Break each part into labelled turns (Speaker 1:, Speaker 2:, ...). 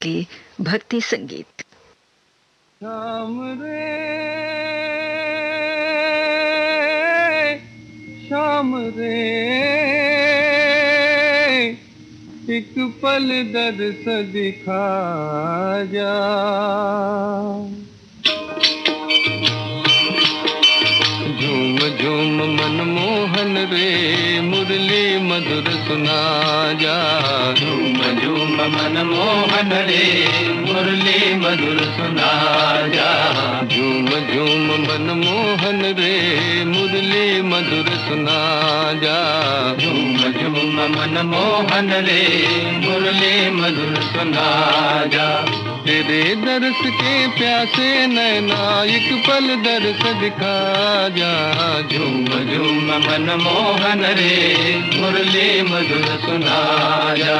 Speaker 1: लिए भक्ति संगीत।
Speaker 2: शाम रे शाम रे एक पल दर्द दिखा जा, झूम झूम मनमोहन रे मुरली मधुर सुना जा,
Speaker 3: झूम झूम मनमोहन रे मुरली मधुर सुना जा,
Speaker 2: झूम झूम मनमोहन रे मुरली मधुर सुना जा,
Speaker 3: झूम झूम मनमोहन रे मुरली मधुर सुना जा।
Speaker 2: तेरे दर्श के प्यासे नैना एक पल दर्श दिखा जा,
Speaker 3: झूम झूम मनमोहन रे मुरली मधुर सुना जा।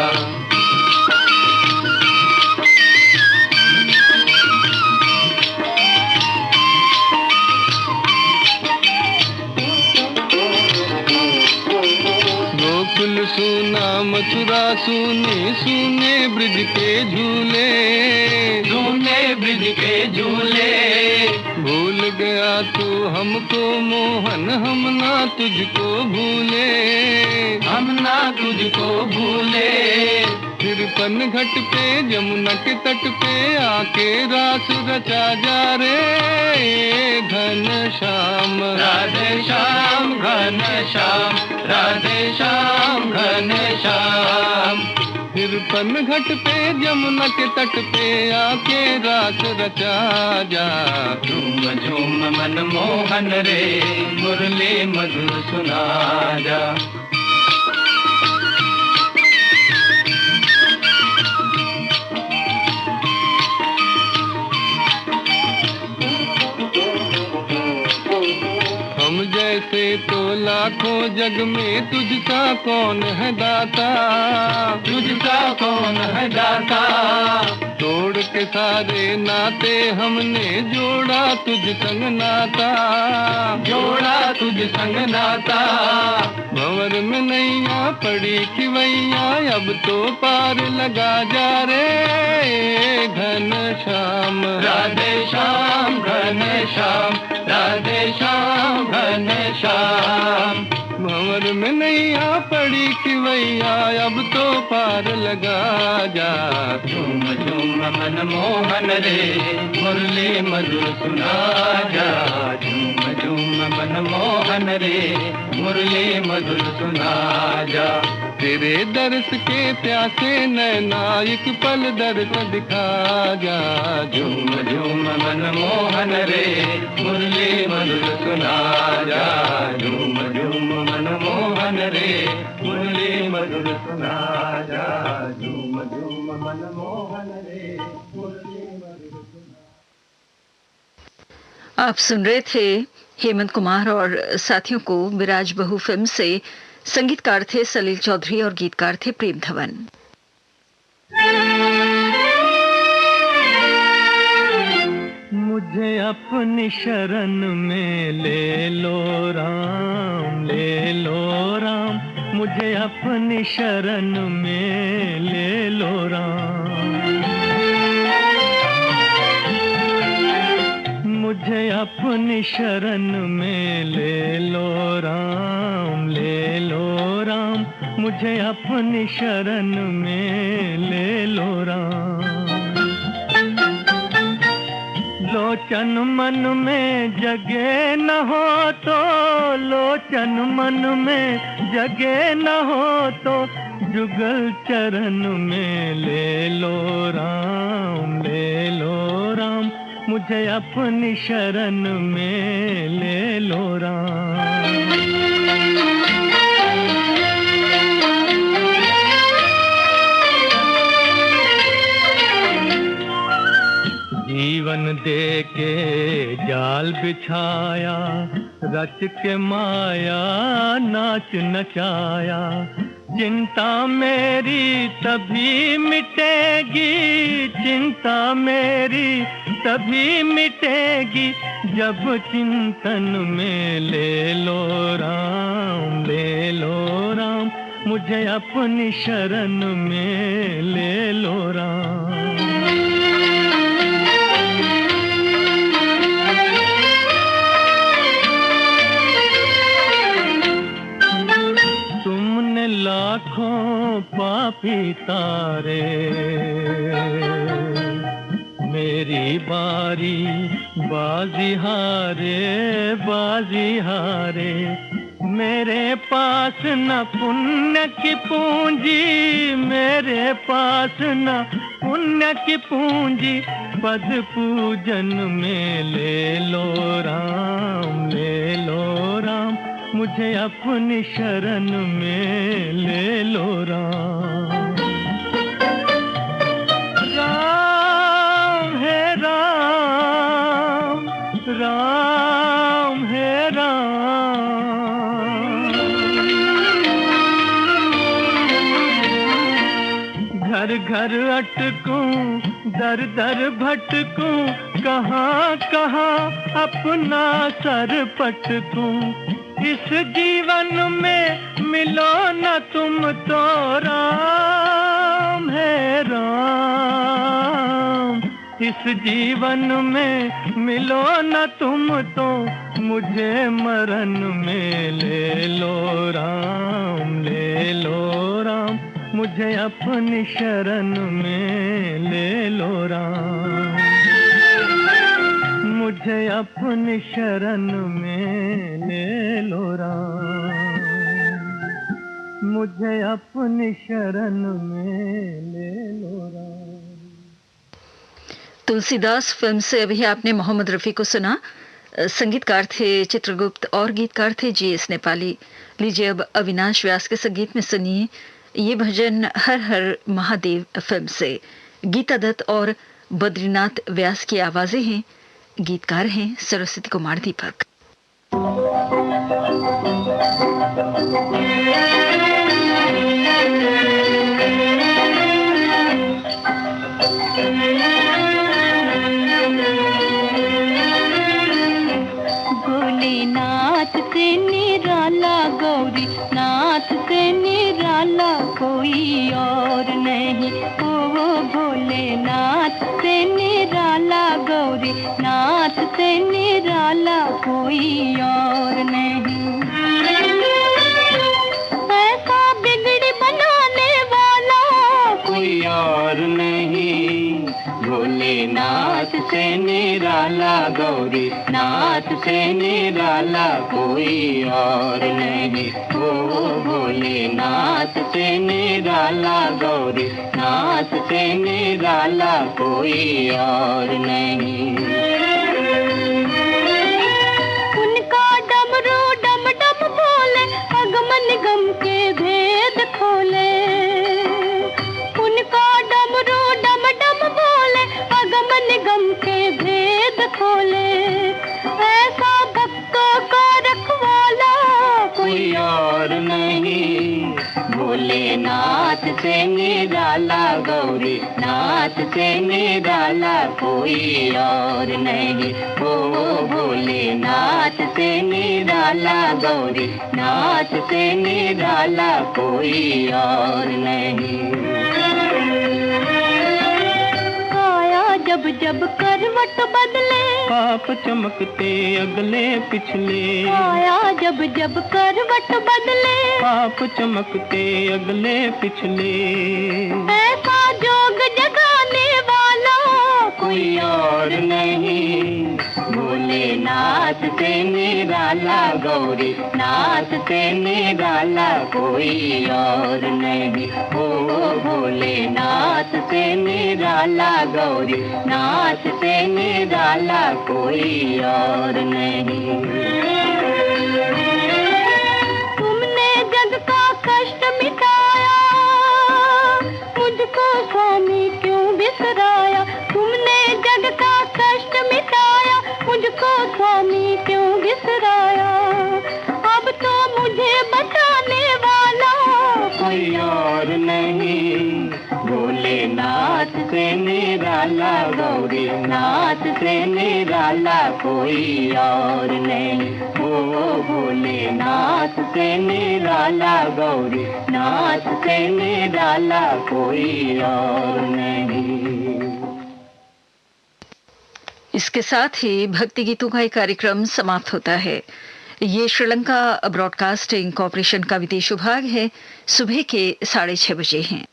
Speaker 2: गोकुल सुना मथुरा सुने सुने ब्रिज के झूले,
Speaker 3: सुने ब्रिज के झूले,
Speaker 2: भूल गया तू हमको मोहन हम ना तुझको भूले,
Speaker 3: हम ना तुझको भूले।
Speaker 2: फिर पन घट पे यमुना के तट पे आके रास रचा जा रे घन श्याम,
Speaker 3: राधे श्याम घन श्याम, राधे श्याम घन श्याम।
Speaker 2: फिर पन घट पे यमुना के तट पे आके रास रचा जा,
Speaker 3: झूम झूम मनमोहन रे मुरली मधुर सुना जा।
Speaker 2: हम जैसे तो लाखों जग में तुझसा कौन है दाता,
Speaker 3: तुझसा कौन है दाता।
Speaker 2: तोड़ के सारे नाते हमने जोड़ा तुझ संग नाता,
Speaker 3: जोड़ा तुझ संग नाता।
Speaker 2: भंवर में नैया पड़ी खिवैया अब तो पार लगा जा रे घन श्याम,
Speaker 3: राधे श्याम घन श्याम, राधे श्याम घन श्याम।
Speaker 2: भंवर में नैया पड़ी खिवैया अब तो पार लगा जा,
Speaker 3: झूम झूम मनमोहन रे मुरली मधुर सुना जा, झूम झूम मनमोहन रे मुरली मधुर सुना जा।
Speaker 2: तेरे दर्श के प्यासे नैना एक पल दर्श दिखा जा,
Speaker 3: झूम झूम मनमोहन रे मुरली मधुर सुना जा, झूम झूम मनमोहन रे मुरली मधुर सुना जा, झूम झूम मनमोहन रे मुरली मधुर सुना।
Speaker 1: आप सुन रहे थे हेमंत कुमार और साथियों को विराज बहू फिल्म से। संगीतकार थे सलील चौधरी और गीतकार थे प्रेम धवन।
Speaker 2: मुझे अपनी शरण में ले लो राम, ले लो राम, मुझे अपनी शरण में ले लो राम, मुझे अपनी शरण में ले लो राम, ले लो राम, मुझे अपनी शरण में ले लो राम। लोचन मन में जगे न हो तो, लोचन मन में जगे न हो तो, जुगल चरण में ले लो राम, ले लो राम, मुझे अपनी शरण में ले लो राम। जीवन दे के जाल बिछाया, रच के माया नाच नचाया, चिंता मेरी तभी मिटेगी, चिंता मेरी तभी मिटेगी, जब चिंतन में ले लो राम, ले लो राम, मुझे अपनी शरण में ले लो राम। ही तारे। मेरी बारी बाजी हारे, बाजी हारे। मेरे पास न पुण्य की पूंजी, मेरे पास न पुण्य की पूंजी, पद पूजन में ले लो राम, ले लो राम, मुझे अपनी शरण में ले लो राम। राम है राम, राम है राम। घर घर अटकूं, दर दर भटकूं, कहाँ कहाँ अपना सर पटकूं। इस जीवन में मिलो न तुम तो राम है राम। इस जीवन में मिलो न तुम तो मुझे मरण में ले लो राम, ले लो राम, मुझे अपनी शरण में ले लो राम, मुझे अपनी शरण में ले लो राम, मुझे अपनी शरण में ले लो राम।
Speaker 1: तुलसीदास फिल्म से अभी आपने मोहम्मद रफी को सुना। संगीतकार थे चित्रगुप्त और गीतकार थे जीएस नेपाली। लीजिए अब अविनाश व्यास के संगीत में सुनिए ये भजन हर हर महादेव फिल्म से। गीता दत्त और बद्रीनाथ व्यास की आवाजें हैं, गीतकार हैं सरस्वती कुमार दीपक।
Speaker 4: भोलेनाथ से निराला, गौरी नाथ से निराला कोई और नहीं। ओ भोलेनाथ से निराला, गौरी नाथ से निराला कोई और नहीं। ऐसा बिगड़ी बनाने वाला कोई और नहीं। भोलेनाथ से निराला, गौरी नाथ से निराला कोई और नहीं। ओ भोलेनाथ से निराला, गौरी नाथ से निराला कोई और नहीं। उनका डमरू डम डम बोले, अगम निगम के भेद खोले। उनका डमरू डम डम बोले, अगम निगम के भेद खोले। ऐसा भक्तों का रखवाला कोई और नहीं। भोलेनाथ से निराला, गौरी नाथ से निराला कोई और नहीं। ओ भोलेनाथ से निराला, गौरी नाथ से निराला कोई और नहीं। जब जब करवट बदले,
Speaker 2: पाप चमकते अगले पिछले।
Speaker 4: आया जब जब करवट बदले,
Speaker 2: पाप चमकते अगले पिछले।
Speaker 4: ऐसा जोग जगाने वाला कोई और नहीं। भोलेनाथ से निराला, गौरी नाथ से निराला कोई और नहीं। ओ भोलेनाथ से निराला, गौरी नाथ से निराला कोई और नहीं। तुमने जग का कष्ट मिटाया, मुझको स्वामी क्यों बिसराया। तुमने जग का कष्ट मिटाया, मुझको स्वामी क्यों बिसराया। अब तो मुझे बचाने वाला कोई और नहीं। भोलेनाथ से निराला, गौरी नाथ से निराला कोई और नहीं। ओ भोलेनाथ से निराला, गौरी नाथ से निराला कोई और नहीं।
Speaker 1: इसके साथ ही भक्ति गीतों का एक कार्यक्रम समाप्त होता है। ये श्रीलंका ब्रॉडकास्टिंग कॉरपोरेशन का विदेश विभाग है। सुबह के 6:30 बजे हैं।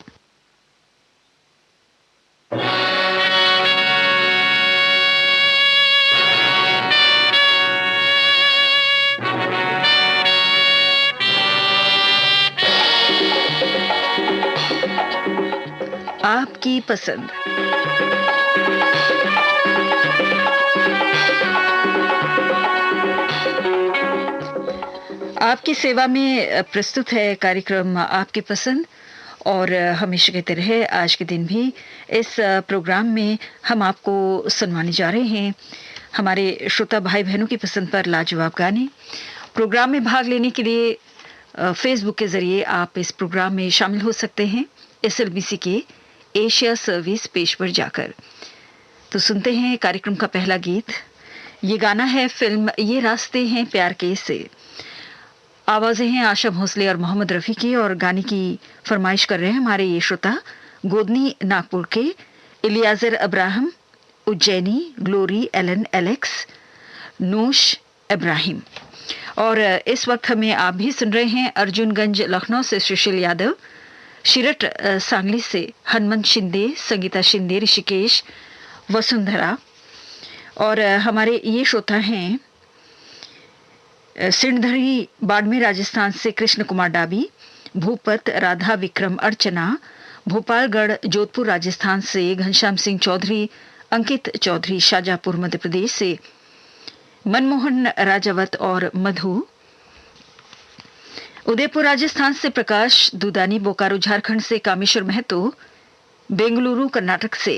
Speaker 1: पसंद। आपकी सेवा में प्रस्तुत है कार्यक्रम आपकी पसंद, और हमेशा की तरह आज के दिन भी इस प्रोग्राम में हम आपको सुनवाने जा रहे हैं हमारे श्रोता भाई बहनों की पसंद पर लाजवाब गाने। प्रोग्राम में भाग लेने के लिए फेसबुक के जरिए आप इस प्रोग्राम में शामिल हो सकते हैं SLBC के एशिया सर्विस पेज पर जाकर। तो सुनते हैं कार्यक्रम का पहला गीत। ये गाना है फिल्म ये रास्ते हैं प्यार के से। आवाजें हैं आशा भोसले और मोहम्मद रफी की, और गाने की फरमाइश कर रहे हैं हमारे ये श्रोता गोदनी नागपुर के Eliezer Abraham, Ujjaini Glory Allen Alex नोश इब्राहिम। और इस वक्त हमें आप भी सुन रहे हैं अर्जुनगंज लखनऊ से सुशील यादव, शिरट सांगली से हनुमंत शिंदे, संगीता शिंदे, ऋषिकेश, वसुंधरा। और हमारे ये श्रोता हैं सिंधरी बाड़मेर राजस्थान से कृष्ण कुमार डाबी, भूपत, राधा, विक्रम, अर्चना, भोपालगढ़ जोधपुर राजस्थान से घनश्याम सिंह चौधरी, अंकित चौधरी, शाजापुर मध्य प्रदेश से मनमोहन राजावत और मधु, उदयपुर राजस्थान से प्रकाश दुदानी, बोकारो झारखंड से कामेश्वर महतो, बेंगलुरु कर्नाटक से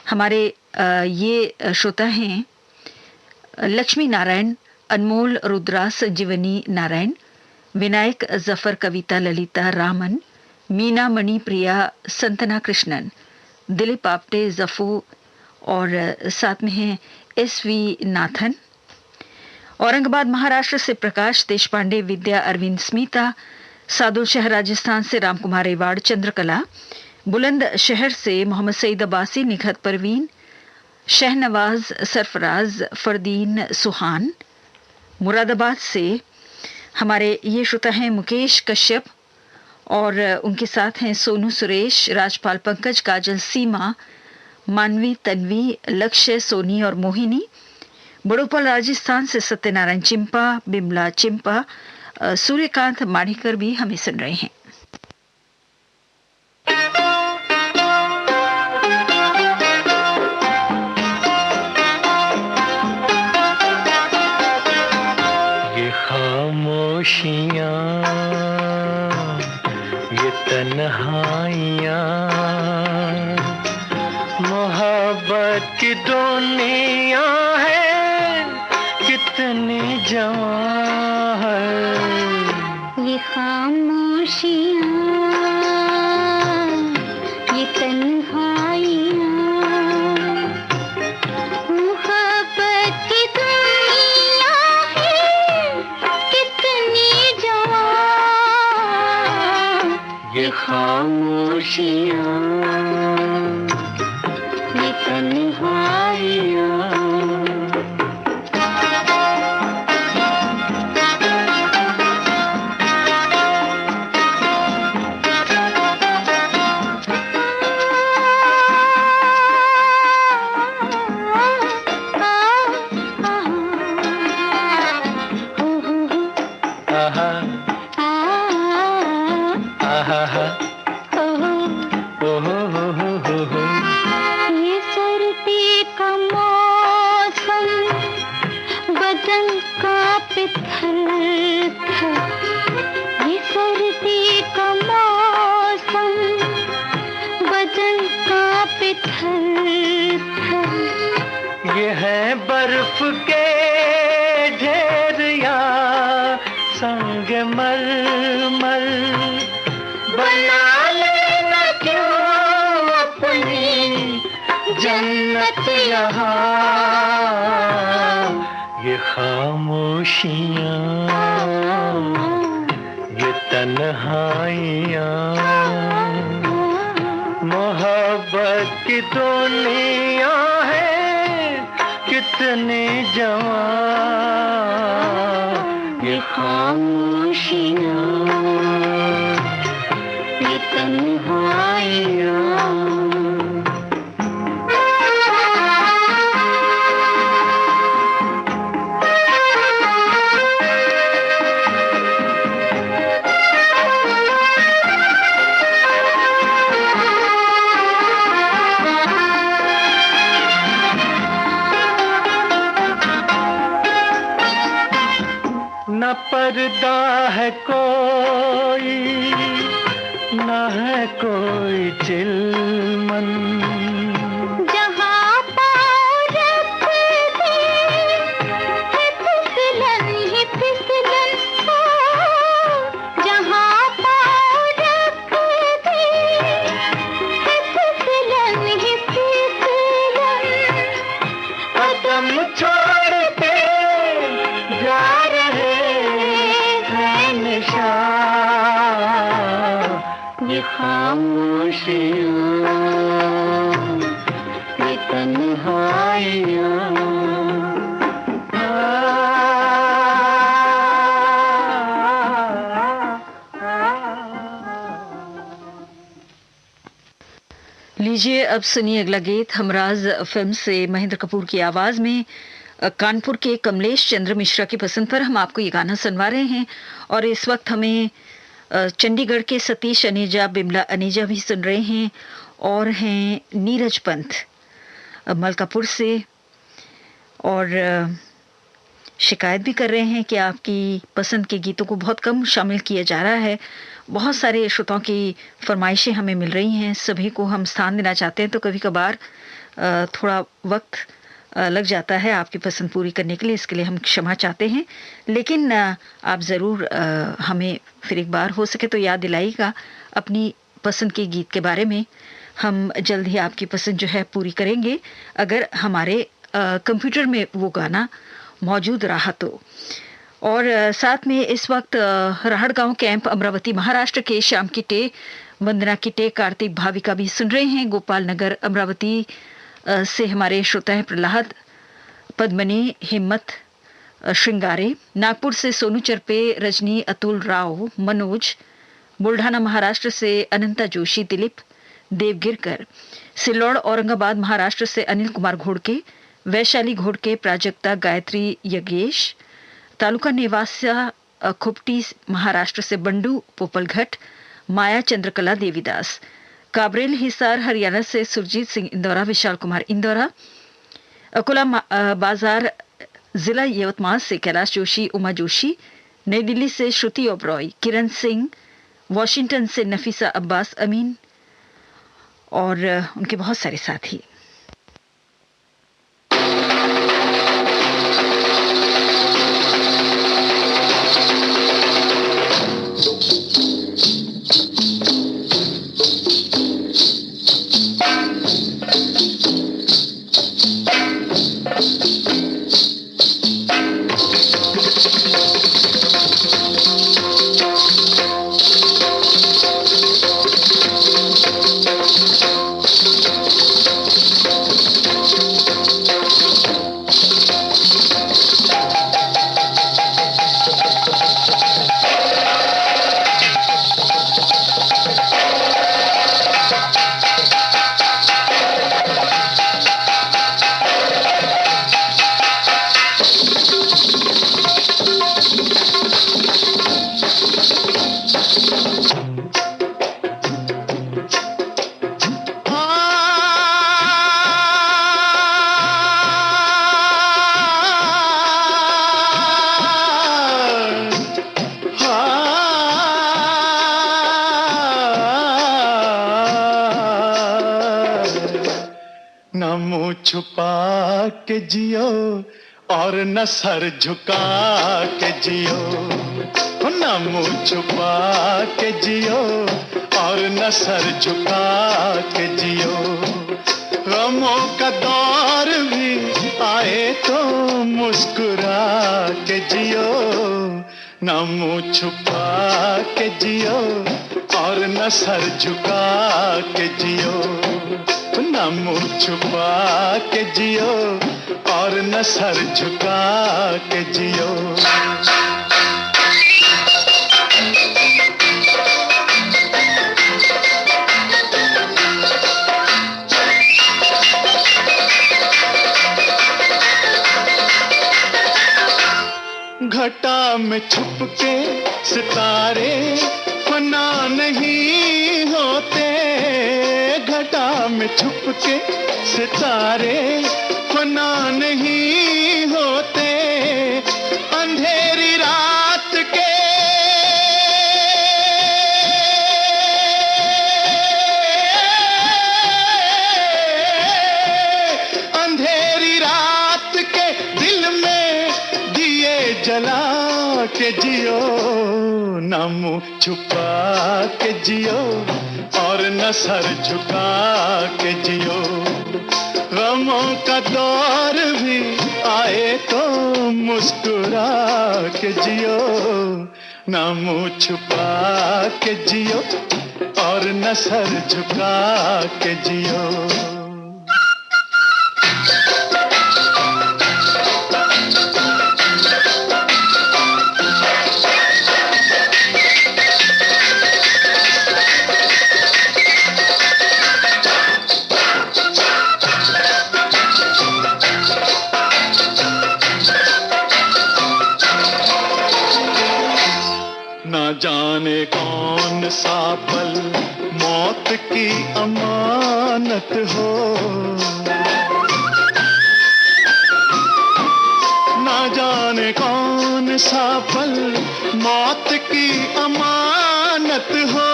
Speaker 1: हमारे ये श्रोता हैं लक्ष्मी नारायण, अनमोल रुद्रा, संजीवनी नारायण, विनायक जफर, कविता, ललिता, रामन, मीना मणि, प्रिया, संतना कृष्णन, दिलीप आप्टे, जफू, और साथ में हैं SV नाथन। औरंगाबाद महाराष्ट्र से प्रकाश देशपांडे, विद्या, अरविंद, स्मिता, सादुल शहर राजस्थान से रामकुमार रेवाड़, चंद्रकला, बुलंद शहर से मोहम्मद सईद अब्बासी, निखत परवीन, शहनवाज, सरफराज, फरदीन, सुहान। मुरादाबाद से हमारे ये श्रोता हैं मुकेश कश्यप, और उनके साथ हैं सोनू सुरेश, राजपाल, पंकज, काजल, सीमा, मानवी, तन्वी, लक्ष्य, सोनी और मोहिनी। बड़ोपल राजस्थान से सत्यनारायण चिंपा, बिमला चिंपा, सूर्यकांत माणिकर भी हमें सुन रहे हैं।
Speaker 2: ये खामोशियाँ, ये तन्हाइयाँ, मोहब्बत की दुनिया है कितनी जवां है।
Speaker 4: ये खामोशियाँ, ये तन्हाइयाँ, मोहब्बत की दुनिया है कितनी जवां।
Speaker 2: ये खामोशियाँ,
Speaker 4: ये तन्हाइयाँ। ये सर्दी का मौसम बदन कांपे थर-थर। ये सर्दी का मौसम बदन कांपे थर-थर।
Speaker 2: ये है बर्फ के ढेर या संग मरमर, बना लेना क्यों अपनी जन्नत यहाँ। ये खामोशियाँ, ये तन्हाइयाँ, मोहब्बत की दुनिया है कितने जवां। ये खामोशियाँ, ये तन्हाइयाँ। है कोई, ना है कोई चिलमन।
Speaker 4: जहाँ पाँव रख दे है फिसलन ही फिसलन, हो जहाँ पाँव रख दे है फिसलन ही फिसलन।
Speaker 2: कदम छोड़ते जा रहे हैं निशान, ये खामोशियाँ, ये तन्हाइयाँ।
Speaker 1: लीजिए अब सुनिए अगला गीत हमराज फिल्म से महेंद्र कपूर की आवाज में कानपुर के कमलेश चंद्र मिश्रा की पसंद पर हम आपको ये गाना सुनवा रहे हैं। और इस वक्त हमें चंडीगढ़ के सतीश अनेजा, बिमला अनेजा भी सुन रहे हैं और हैं नीरज पंत मलकापुर से, और शिकायत भी कर रहे हैं कि आपकी पसंद के गीतों को बहुत कम शामिल किया जा रहा है। बहुत सारे श्रोताओं की फरमाइशें हमें मिल रही हैं, सभी को हम स्थान देना चाहते हैं, तो कभी कभार थोड़ा वक्त लग जाता है आपकी पसंद पूरी करने के लिए, इसके लिए हम क्षमा चाहते हैं। लेकिन आप ज़रूर हमें फिर एक बार हो सके तो याद दिलाइएगा अपनी पसंद के गीत के बारे में। हम जल्द ही आपकी पसंद जो है पूरी करेंगे अगर हमारे कंप्यूटर में वो गाना मौजूद रहा तो। और साथ में इस वक्त राहड़गांव कैंप अमरावती महाराष्ट्र के श्याम किटे, वंदना किटे, कार्तिक भाविका भी सुन रहे हैं। गोपाल नगर अमरावती से हमारे श्रोता हैं प्रहलाद, पद्मनी, हिम्मत, श्रृंगारे। नागपुर से सोनू चरपे, रजनी, अतुल राव, मनोज। बुल्ढाना महाराष्ट्र से अनंता जोशी, दिलीप देवगिरकर। सिल्लोड़ औरंगाबाद महाराष्ट्र से अनिल कुमार घोड़के, वैशाली घोड़के, प्राजक्ता, गायत्री, यज्ञेश। तालुका निवासिया खुपटी महाराष्ट्र से बंडू पोपलघट, माया चंद्रकला देवीदास। काबरेल हिसार हरियाणा से सुरजीत सिंह इंदौरा, विशाल कुमार इंदौरा। अकोला बाजार जिला यवतमाल से कैलाश जोशी, उमा जोशी। नई दिल्ली से श्रुति ओब्रॉय, किरण सिंह। वॉशिंगटन से नफीसा अब्बास अमीन और उनके बहुत सारे साथी।
Speaker 2: छुपा के जियो और न सर झुका के जियो, न मुंह छुपा के जियो और न सर झुका के जियो। गमों का दौर भी आए तो मुस्कुरा के जियो, न मुंह छुपा के जियो और न सर झुका के जियो, न मुंह छुपा के जियो और न सर झुका के जियो। घटा में छुप के सितारे फना नहीं होते, घटा में छुप के सितारे फना नहीं होते। अंधेरी रात के
Speaker 5: के जियो, न मुंह छुपा के जियो और न सर झुका के जियो। गमों का दौर भी आए तो मुस्कुरा के जियो, न मुंह छुपा के जियो और न सर झुका के जियो। जाने कौन सा पल मौत की अमानत हो, ना जाने कौन सा पल मौत की अमानत हो।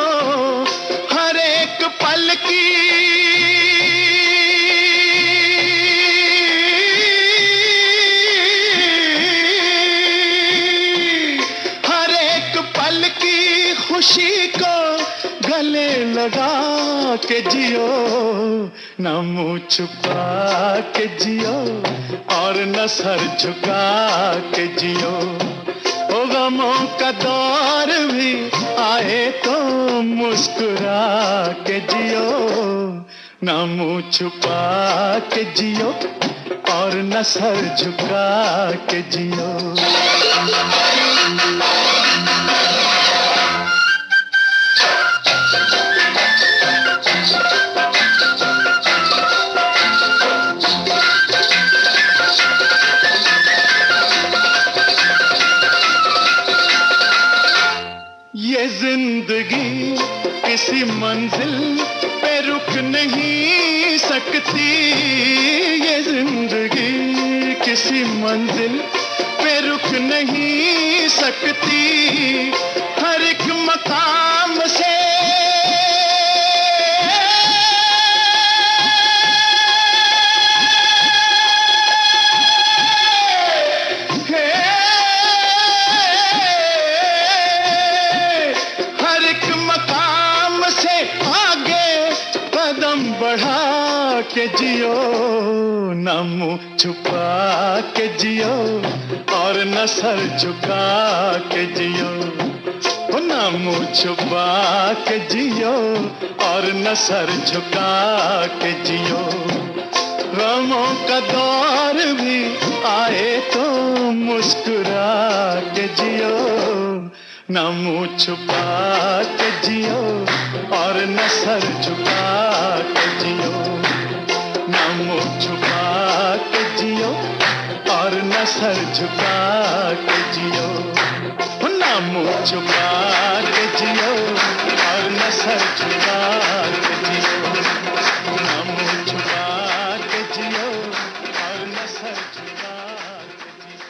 Speaker 5: हर एक पल की खुशी को गले लगा के जियो, न मुंह छुपा के जियो और न सर झुका के जियो। ओ गमों का दौर भी आए तो मुस्कुरा के जियो, न मुंह छुपा के जियो और न सर झुका के जियो। ये जिंदगी किसी मंजिल पे रुक नहीं सकती, ये जिंदगी किसी मंजिल पे रुक नहीं सकती। हर एक मकाम से बढ़ा के जियो, न मुंह छुपा के जियो और न सर झुका के जियो। न मुंह छुपा के जियो और न सर झुका के जियो। गमों का दौर भी आए तो मुस्कुरा के जियो, न मुंह छुपा के जियो और न सर झुका के जियो। न मुंह छुपा के जियो और न सर झुका के जियो। न मुंह छुपा के जियो और न सर झुका के जियो। न मुंह छुपा के जियो और न सर झुका के जियो।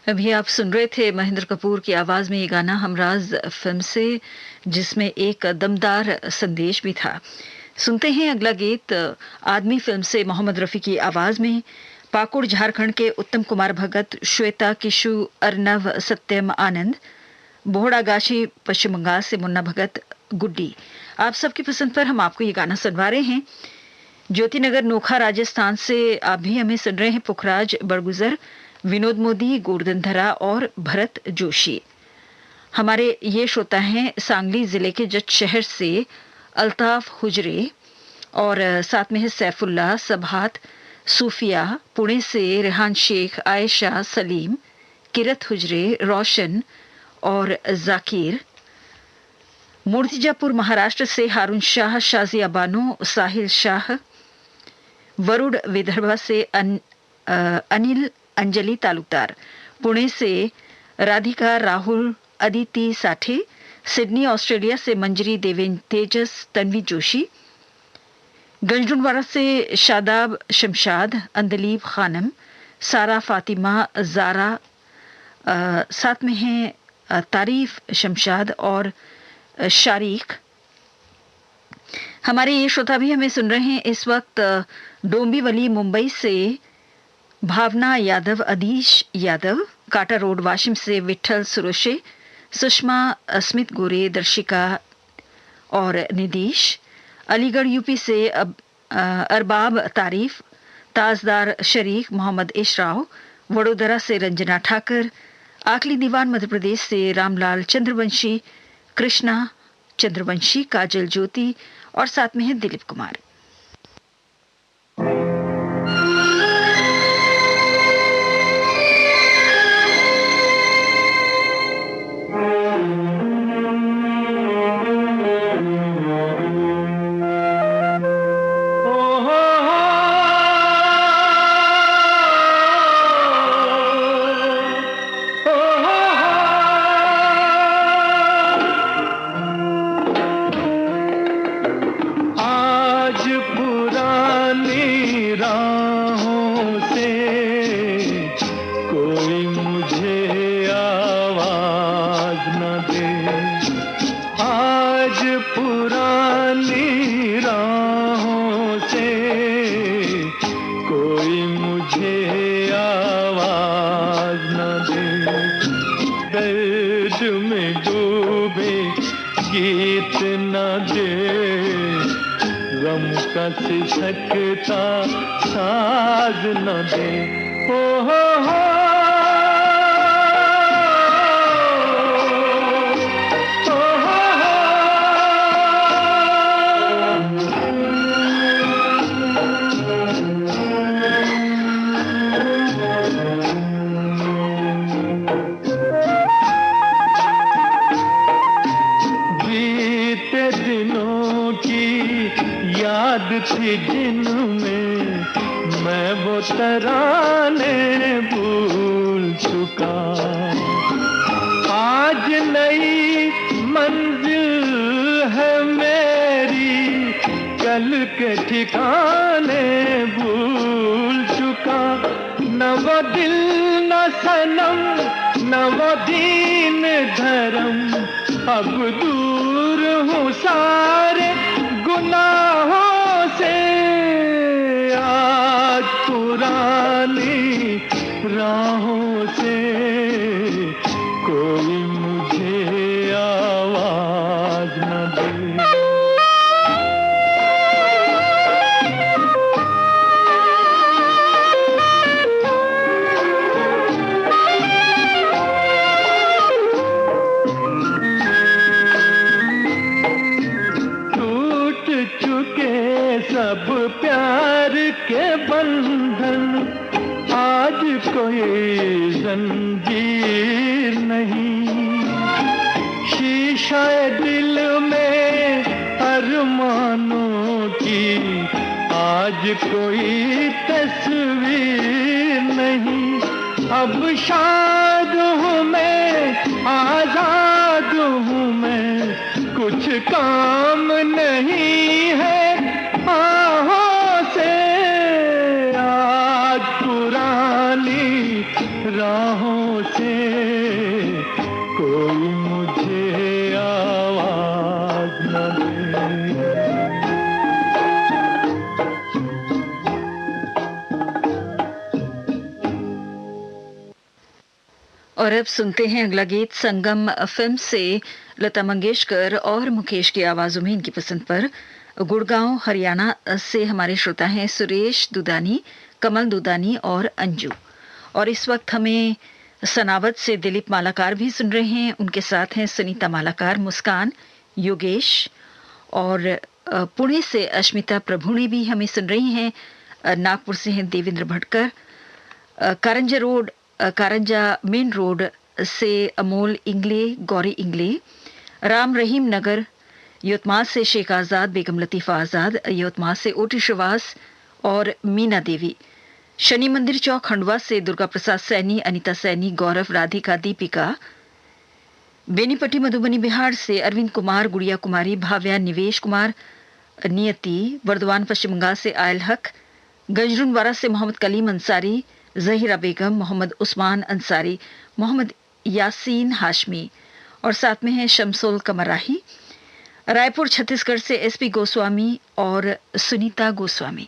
Speaker 1: अभी आप सुन रहे थे महेंद्र कपूर की आवाज में ये गाना हमराज फिल्म से, जिसमें एक दमदार संदेश भी था। सुनते हैं अगला गीत आदमी फिल्म से मोहम्मद रफी की आवाज में। पाकुड़ झारखंड के उत्तम कुमार भगत, श्वेता किशु, अर्नव, सत्यम आनंद, बोहड़ागाछी पश्चिम बंगाल से मुन्ना भगत, गुड्डी, आप सबकी पसंद पर हम आपको ये गाना सुनवा रहे हैं। ज्योतिनगर नोखा राजस्थान से आप भी हमें सुन रहे हैं। पुखराज बड़गुजर, विनोद मोदी, गोवर्धन धरा और भरत जोशी। हमारे ये श्रोता हैं सांगली जिले के जट शहर से अल्ताफ हुजरे, और साथ में है सैफुल्ला, सभात, सूफिया, पुणे से रेहान शेख, आयशा, सलीम, किरत हुजरे, रोशन और जाकिर। मूर्तिजापुर महाराष्ट्र से हारून शाह, शाजिया बानो, साहिल शाह। वरुड़ विदर्भ से अनिल अंजलि तालुकदार। पुणे से राधिका, राहुल, अदिति साठे। सिडनी ऑस्ट्रेलिया से मंजरी, देवेन, तेजस, तन्वी जोशी। गंजडुनवाड़ा से शादाब शमशाद, अंदलीब खानम, सारा, फातिमा, जारा, साथ में हैं तारीफ शमशाद और शारीक। हमारे ये श्रोता भी हमें सुन रहे हैं इस वक्त डोंबिवली मुंबई से भावना यादव, अधीश यादव, काटा रोड वाशिम से विठल सुरोशे, सुषमा स्मित गोरे, दर्शिका और निधीश। अलीगढ़ यूपी से अरबाब तारीफ, ताजदार शरीक, मोहम्मद इशराव। वडोदरा से रंजना ठाकर। आकली दीवान मध्य प्रदेश से रामलाल चंद्रवंशी, कृष्णा चंद्रवंशी, काजल ज्योति और साथ में है दिलीप कुमार।
Speaker 2: सकता साज न दे, ओ हो थी जिनमें मैं वो तराने भूल चुका। आज नई मंजिल है मेरी, कल के ठिकाने भूल चुका। न वो दिल न सनम, न वो दीन धर्म, अब दूर हूँ सारे गुनाहों से। आज पुरानी राहों से कोई मुझे आवाज न दे। सब प्यार के बंधन, आज कोई जंजीर नहीं। शीशा दिल में अरमानों की, आज कोई तस्वीर नहीं। अब शाद हूँ मैं, आजाद हूँ मैं, कुछ काम नहीं है आहों से। आज पुरानी राहों से कोई मुझे आवाज न दे।
Speaker 1: और अब सुनते हैं अगला गीत संगम फिल्म से लता मंगेशकर और मुकेश की आवाजों में इनकी पसंद पर। गुड़गांव हरियाणा से हमारे श्रोता हैं सुरेश दुदानी, कमल दुदानी और अंजू। और इस वक्त हमें सनावत से दिलीप मालाकार भी सुन रहे हैं। उनके साथ हैं सुनीता मालाकार, मुस्कान, योगेश। और पुणे से अश्मिता प्रभुणी भी हमें सुन रही हैं। नागपुर से हैं देवेंद्र भटकर। कारंजा मेन रोड से अमोल इंगले, गौरी इंगले। राम रहीम नगर यवतमाल से शेख आजाद, बेगम लतीफा आजाद। यवतमाल से ओटी श्रीवास और मीना देवी। शनि मंदिर चौक खंडवा से दुर्गा प्रसाद सैनी, अनिता सैनी, गौरव, राधिका, दीपिका। बेनीपट्टी मधुबनी बिहार से अरविंद कुमार, गुड़िया कुमारी, भाव्या, निवेश कुमार, नियति। बर्दवान पश्चिम बंगाल से आयल हक। गंजरुनवाड़ा से मोहम्मद कलीम अंसारी, जहीरा बेगम, मोहम्मद उस्मान अंसारी, मोहम्मद यासीन हाशमी। और साथ में है शमसुल कमराही। रायपुर छत्तीसगढ़ से एसपी गोस्वामी और सुनीता गोस्वामी।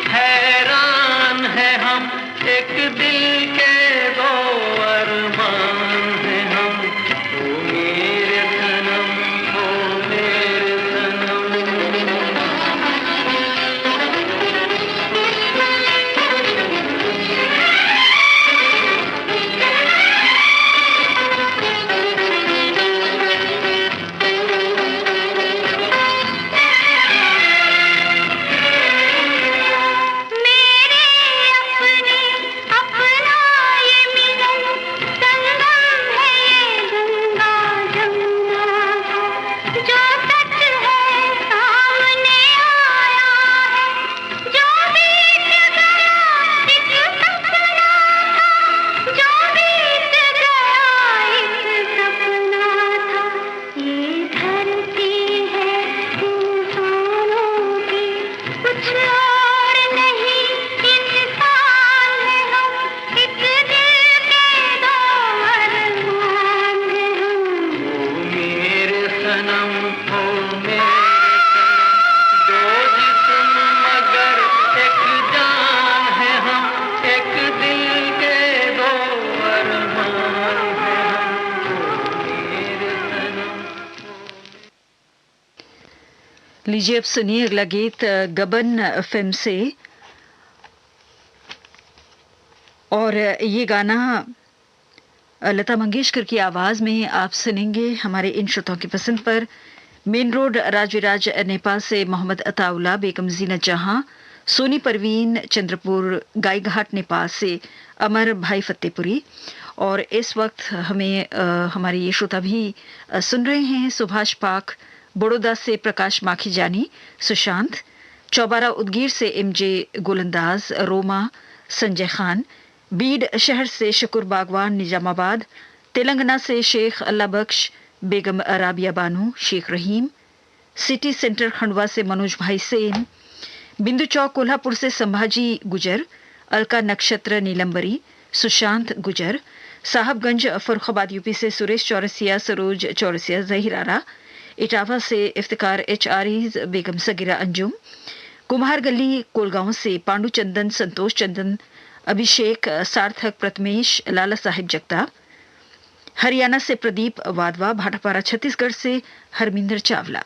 Speaker 3: हैरान है हम, एक दिल के दो अरमान है हम। ओ मेरे सनम, ओ मेरे सनम।
Speaker 4: मेरे अपने अपना ये मिलन संगम है, ये गंगा जमुना का जो सच है सामने आया है, जो बीत गया एक सपना था, जो बीत गया एक सपना था। ये धरती है इंसानों की, कुछ और नहीं इंसान है हम, एक दिल के दो अरमान है हम।
Speaker 3: ओ मेरे सनम, ओ मेरे सनम, दो जिस्म मगर एक जान है हम, एक दिल के दो अरमान है हम। ओ मेरे सनम।
Speaker 1: लीजिए अब सुनिए अगला गीत गबन फिल्म से। और ये गाना लता मंगेशकर की आवाज में आप सुनेंगे हमारे इन श्रोताओं की पसंद पर। मेन रोड राजविराज नेपाल से मोहम्मद अताउल्ला, बेगम जीनत जहां, सोनी परवीन चंद्रपुर गाईघाट नेपाल से अमर भाई फतेहपुरी। और इस वक्त हमें हमारे ये श्रोता भी सुन रहे हैं। सुभाष पाक बड़ौदा से प्रकाश माखीजानी, सुशांत चौबारा उदगीर से एमजे गोलंदाज, रोमा संजय खान, बीड शहर से शकुर बागवान निजामाबाद, तेलंगाना से शेख अल्लाह बख्श, बेगम राबिया बानू, शेख रहीम, सिटी सेंटर खंडवा से मनोज भाई सेन, बिंदु चौक कोल्हापुर से संभाजी गुजर, अलका नक्षत्र नीलंबरी, सुशांत गुजर, साहबगंज फरुखाबाद यूपी से सुरेश चौरसिया, सरोज चौरसिया, जहीर आरा, इटावा से इफ्तिकार एच आरीज, बेगम सगीरा अंजुम, कुम्हार गली कोलगांव से पांडु चंदन, संतोष चंदन, अभिषेक सार्थक, प्रथमेश, लाला साहिब जगताप, हरियाणा से प्रदीप वाधवा, भाटापारा छत्तीसगढ़ से हरमिंदर चावला।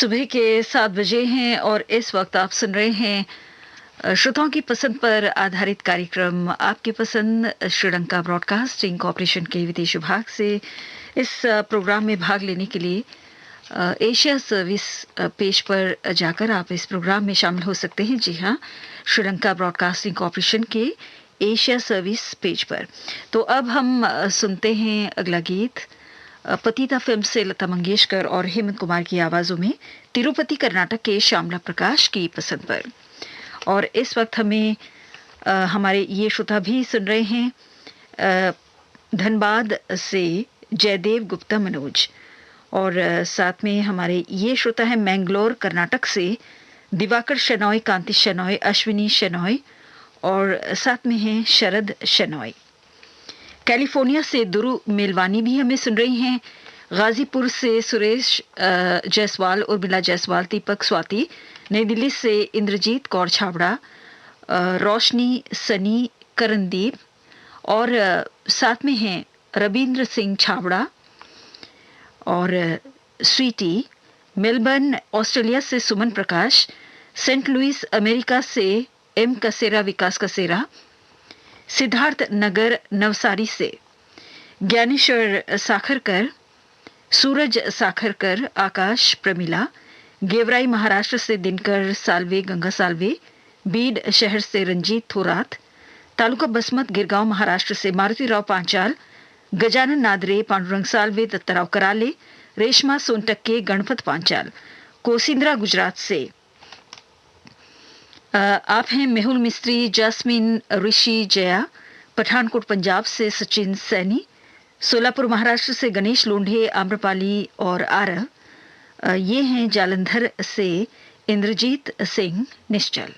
Speaker 1: सुबह के 7 बजे हैं और इस वक्त आप सुन रहे हैं श्रोताओं की पसंद पर आधारित कार्यक्रम आपकी पसंद श्रीलंका ब्रॉडकास्टिंग कॉरपोरेशन के विदेश विभाग से। इस प्रोग्राम में भाग लेने के लिए एशिया सर्विस पेज पर जाकर आप इस प्रोग्राम में शामिल हो सकते हैं। जी हाँ, श्रीलंका ब्रॉडकास्टिंग कॉरपोरेशन के एशिया सर्विस पेज पर। तो अब हम सुनते हैं अगला गीत पतिता फिल्म से लता मंगेशकर और हेमंत कुमार की आवाजों में तिरुपति कर्नाटक के श्यामला प्रकाश की पसंद पर। और इस वक्त हमें हमारे ये श्रोता भी सुन रहे हैं धनबाद से जयदेव गुप्ता मनोज, और साथ में हमारे ये श्रोता है मैंगलोर कर्नाटक से दिवाकर शेनॉय, कांति शेनॉय, अश्विनी शेनॉय और साथ में हैं शरद शेनॉय। कैलिफोर्निया से दुरु मेलवानी भी हमें सुन रही हैं। गाजीपुर से सुरेश जायसवाल, उर्मिला जायसवाल, दीपक स्वाति, नई दिल्ली से इंद्रजीत कौर छाबड़ा, रोशनी, सनी, करणदीप और साथ में हैं रविंद्र सिंह छाबड़ा और स्वीटी। मेलबर्न ऑस्ट्रेलिया से सुमन प्रकाश, सेंट लुइस अमेरिका से एम कसेरा, विकास कसेरा, सिद्धार्थ नगर नवसारी से ज्ञानेश्वर साखरकर, सूरज साखरकर, आकाश, प्रमिला, गेवराई महाराष्ट्र से दिनकर साल्वे, गंगा साल्वे, बीड शहर से रंजीत थोरात, तालुका बसमत गिरगांव महाराष्ट्र से मारुति राव पांचाल, गजानन नादरे, पांडुरंग साल्वे, दत्ताराव कराले, रेशमा सोनटक्के, गणपत पांचाल, कोसिंद्रा गुजरात से आप हैं मेहुल मिस्त्री, जास्मीन, ऋषि, जया, पठानकोट पंजाब से सचिन सैनी, सोलापुर महाराष्ट्र से गणेश लोंढे, आम्रपाली और आरव। ये हैं जालंधर से इंद्रजीत सिंह निश्चल।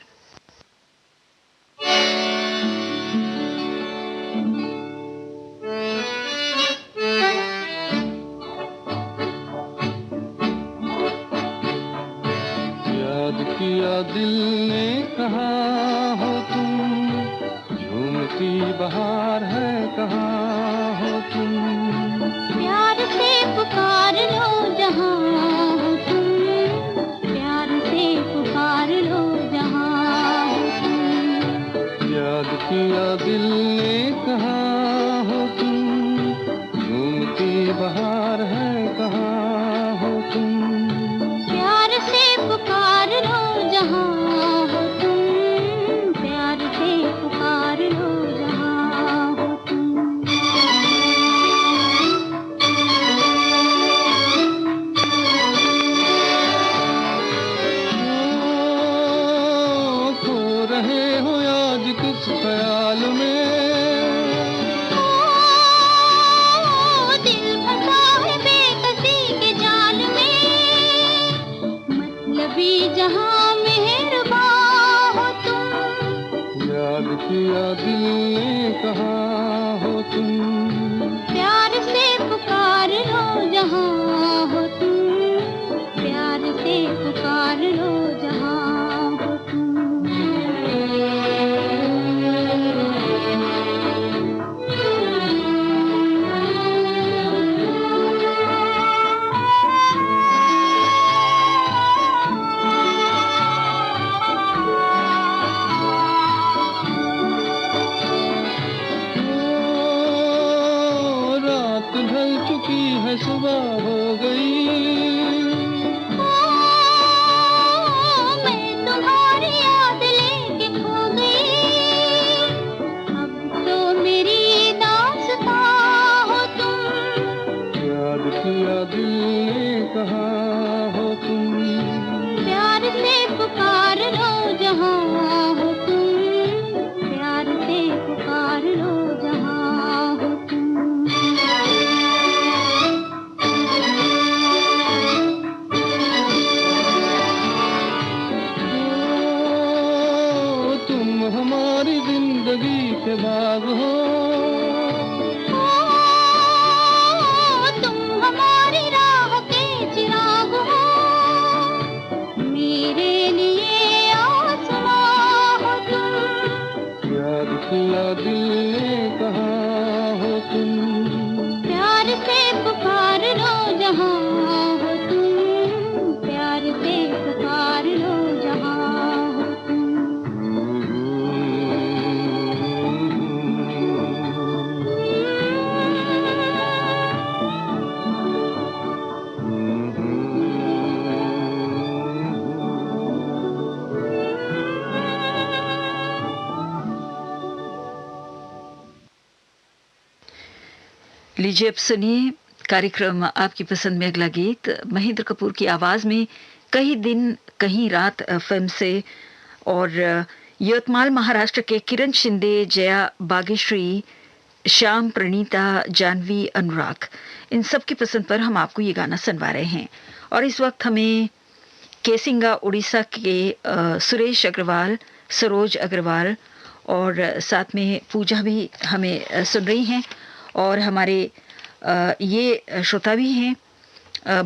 Speaker 2: किया दिल ने कहा हो तुम, झूमती बहार है कहाँ हो तुम।
Speaker 4: प्यार से पुकार लो जहाँ हो तुम, प्यार से पुकार लो जहाँ हो तुम।
Speaker 2: याद किया दिल ने कहा हो तुम, झूमती बहार है कहाँ हो तुम।
Speaker 4: प्यार से पुकार लो जहाँ हो तुम, प्यार से पुकार लो जहाँ हो तुम।
Speaker 2: खो रहे हो आज किस ख्याल में,
Speaker 4: दिल फंसा है बेकसी के जाल में, मतलबी जहाँ मेहरबान हो तुम।
Speaker 2: याद किया दिल ने कहा हो तुम।
Speaker 4: प्यार से पुकार लो जहाँ हो तुम, प्यार से पुकार लो जहाँ हो तुम।
Speaker 2: रात ढल चुकी है सुबह हो गई,
Speaker 4: मैं तुम्हारी याद लेके खो गई, अब तो मेरी दास्तां हो तुम।
Speaker 2: याद किया दिल ने कहा हो तुम।
Speaker 4: प्यार से पुकार लो जहाँ हो तुम, प्यार से पुकार लो जहाँ हो तुम।
Speaker 2: तुम हमारी जिंदगी के बाग हो,
Speaker 4: तुम हमारी राह के चिराग हो, मेरे लिए आसमां हो तुम।
Speaker 2: याद किया दिल ने कहा हो तुम।
Speaker 4: प्यार से पुकार लो जहाँ हो तुम, प्यार
Speaker 1: लीजिए अब सुनिए कार्यक्रम आपकी पसंद में अगला गीत महेंद्र कपूर की आवाज में कई दिन कहीं रात फिल्म से और यवतमाल महाराष्ट्र के किरण शिंदे, जया बागेश्री, श्याम, प्रणीता, जानवी, अनुराग, इन सब की पसंद पर हम आपको ये गाना सुनवा रहे हैं। और इस वक्त हमें केसिंगा उड़ीसा के सुरेश अग्रवाल, सरोज अग्रवाल और साथ में पूजा भी हमें सुन रही हैं और हमारे ये श्रोता भी हैं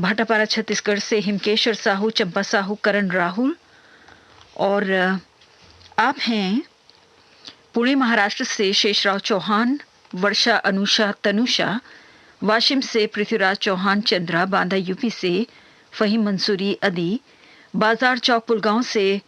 Speaker 1: भाटापारा छत्तीसगढ़ से हिमकेश्वर साहू, चंपा साहू, करण राहुल और आप हैं पुणे महाराष्ट्र से शेषराव चौहान, वर्षा, अनुषा, तनुषा, वाशिम से पृथ्वीराज चौहान, चंद्रा, बांदा यूपी से फहीम मंसूरी, अदी, बाजार चौक पुलगांव से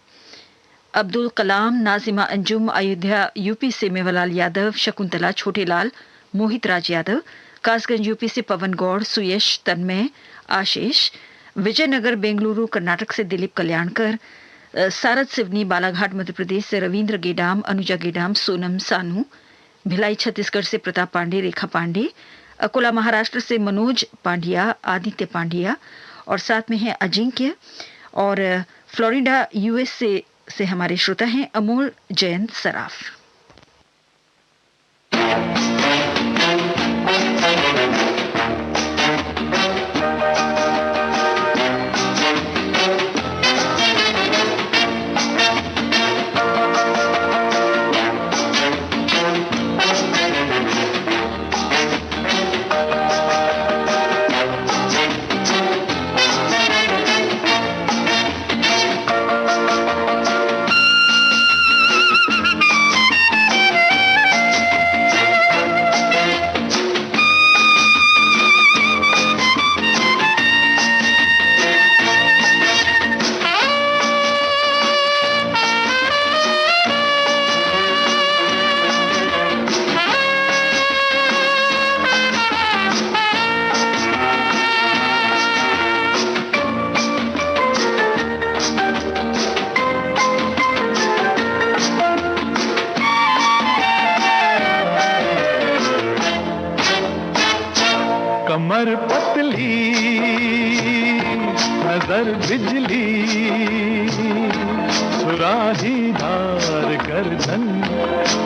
Speaker 1: अब्दुल कलाम, नाजिमा अंजुम, अयोध्या यूपी से मेवालाल यादव, शकुंतला, छोटेलाल, मोहित राज यादव, कासगंज यूपी से पवन गौड़, सुयश, तन्मय, आशीष, विजयनगर बेंगलुरु कर्नाटक से दिलीप कल्याणकर, सारद सिवनी, बालाघाट मध्य प्रदेश से रविंद्र गेडाम, अनुजा गेडाम, सोनम सानू, भिलाई छत्तीसगढ़ से प्रताप पांडे, रेखा पांडे, अकोला महाराष्ट्र से मनोज पांड्या, आदित्य पांड्या और साथ में है अजिंक्य और फ्लोरिडा यूएसए से हमारे श्रोता हैं अमोल जयंत सराफ।
Speaker 2: कमर पतली नजर बिजली सुराही धार गर्दन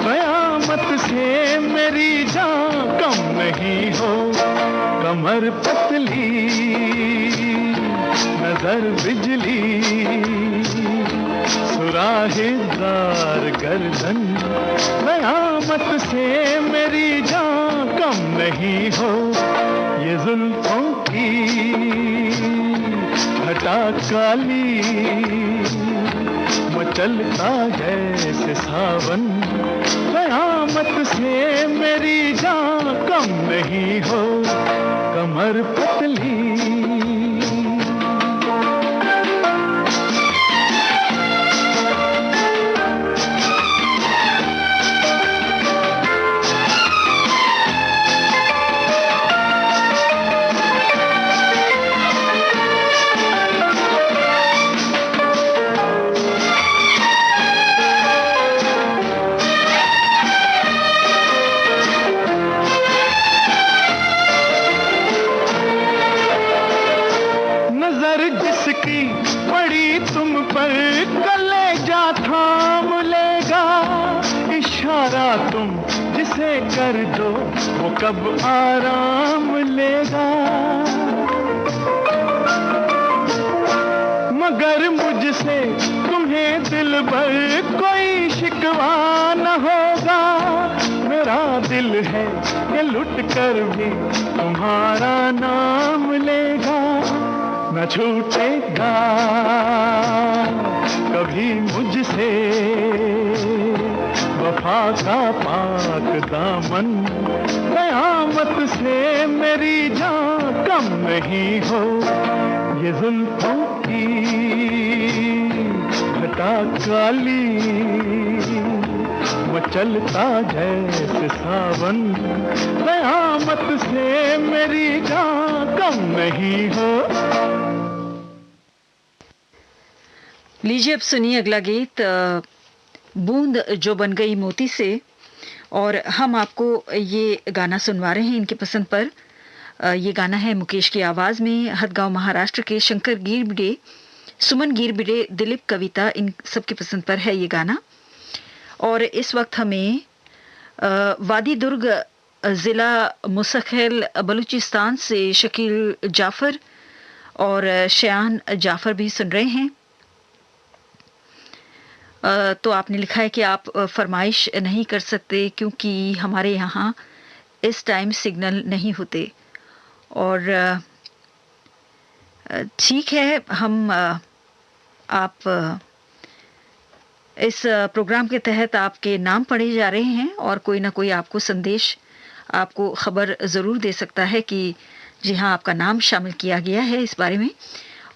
Speaker 2: कयामत से मेरी जान कम नहीं हो। कमर पतली नजर बिजली सुराही धार गर्दन कयामत से मेरी जान कम नहीं हो। ये जुल्फों की घटा काली मचलता जैसे सावन कयामत से मेरी जान कम नहीं हो। कमर पतली पड़ी तुम पर कलेजा थाम लेगा। इशारा तुम जिसे कर दो वो कब आराम लेगा। मगर मुझसे तुम्हें दिल भर कोई शिकवा न होगा। मेरा दिल है ये लुट कर भी तुम्हारा नाम लेगा। न छूटेगा कभी मुझसे वफा का पाक दामन कयामत से मेरी जान कम नहीं हो। ये जुल्फों की घटा काली मचलता जैसे सावन कयामत से मेरी जान कम नहीं हो।
Speaker 1: लीजिए अब सुनिए अगला गीत बूंद जो बन गई मोती से और हम आपको ये गाना सुनवा रहे हैं इनकी पसंद पर। ये गाना है मुकेश की आवाज में, हदगांव महाराष्ट्र के शंकर गिरबिडे, सुमन गिरबिडे, दिलीप कविता, इन सबकी पसंद पर है ये गाना। और इस वक्त हमें वादी दुर्ग जिला मुसखल बलूचिस्तान से शकील जाफर और शयान जाफर भी सुन रहे हैं। तो आपने लिखा है कि आप फरमाइश नहीं कर सकते क्योंकि हमारे यहाँ इस टाइम सिग्नल नहीं होते। और ठीक है, हम आप इस प्रोग्राम के तहत आपके नाम पढ़े जा रहे हैं और कोई ना कोई आपको संदेश, आपको खबर ज़रूर दे सकता है कि जी हाँ, आपका नाम शामिल किया गया है इस बारे में।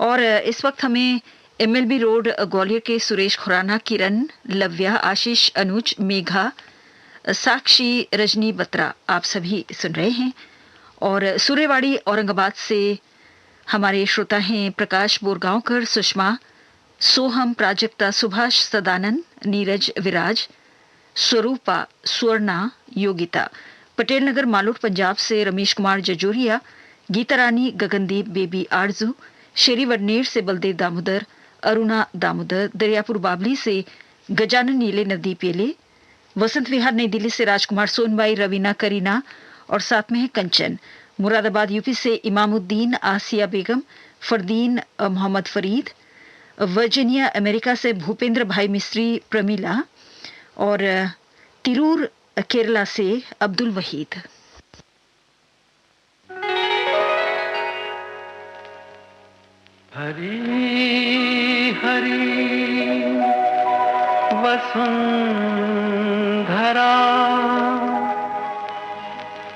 Speaker 1: और इस वक्त हमें MLB रोड ग्वालियर के सुरेश खुराना, किरण, लव्या, आशीष, अनुज, मेघा, साक्षी, रजनी बत्रा, आप सभी सुन रहे हैं। और सूर्यवाड़ी औरंगाबाद से हमारे श्रोता हैं प्रकाश बोरगांवकर, सुषमा, सोहम, प्राजक्ता, सुभाष, सदानंद, नीरज, विराज, स्वरूपा, स्वर्णा, योगिता। पटेल नगर मालूट पंजाब से रमेश कुमार जजोरिया, गीता रानी, गगनदीप, बेबी आरजू, शेरी वडनेर से बलदेव दामोदर, अरुणा दामोदर, दरियापुर बाबली से गजानन नीले, नवदीप येले, वसंत विहार नई दिल्ली से राजकुमार सोनबाई, रवीना, करीना और साथ में है कंचन। मुरादाबाद यूपी से इमामुद्दीन, आसिया बेगम, फरदीन, मोहम्मद फरीद, वर्जीनिया अमेरिका से भूपेंद्र भाई मिस्त्री, प्रमीला और तिरूर केरला से अब्दुल वहीद।
Speaker 3: हरी हरी वसुंधरा,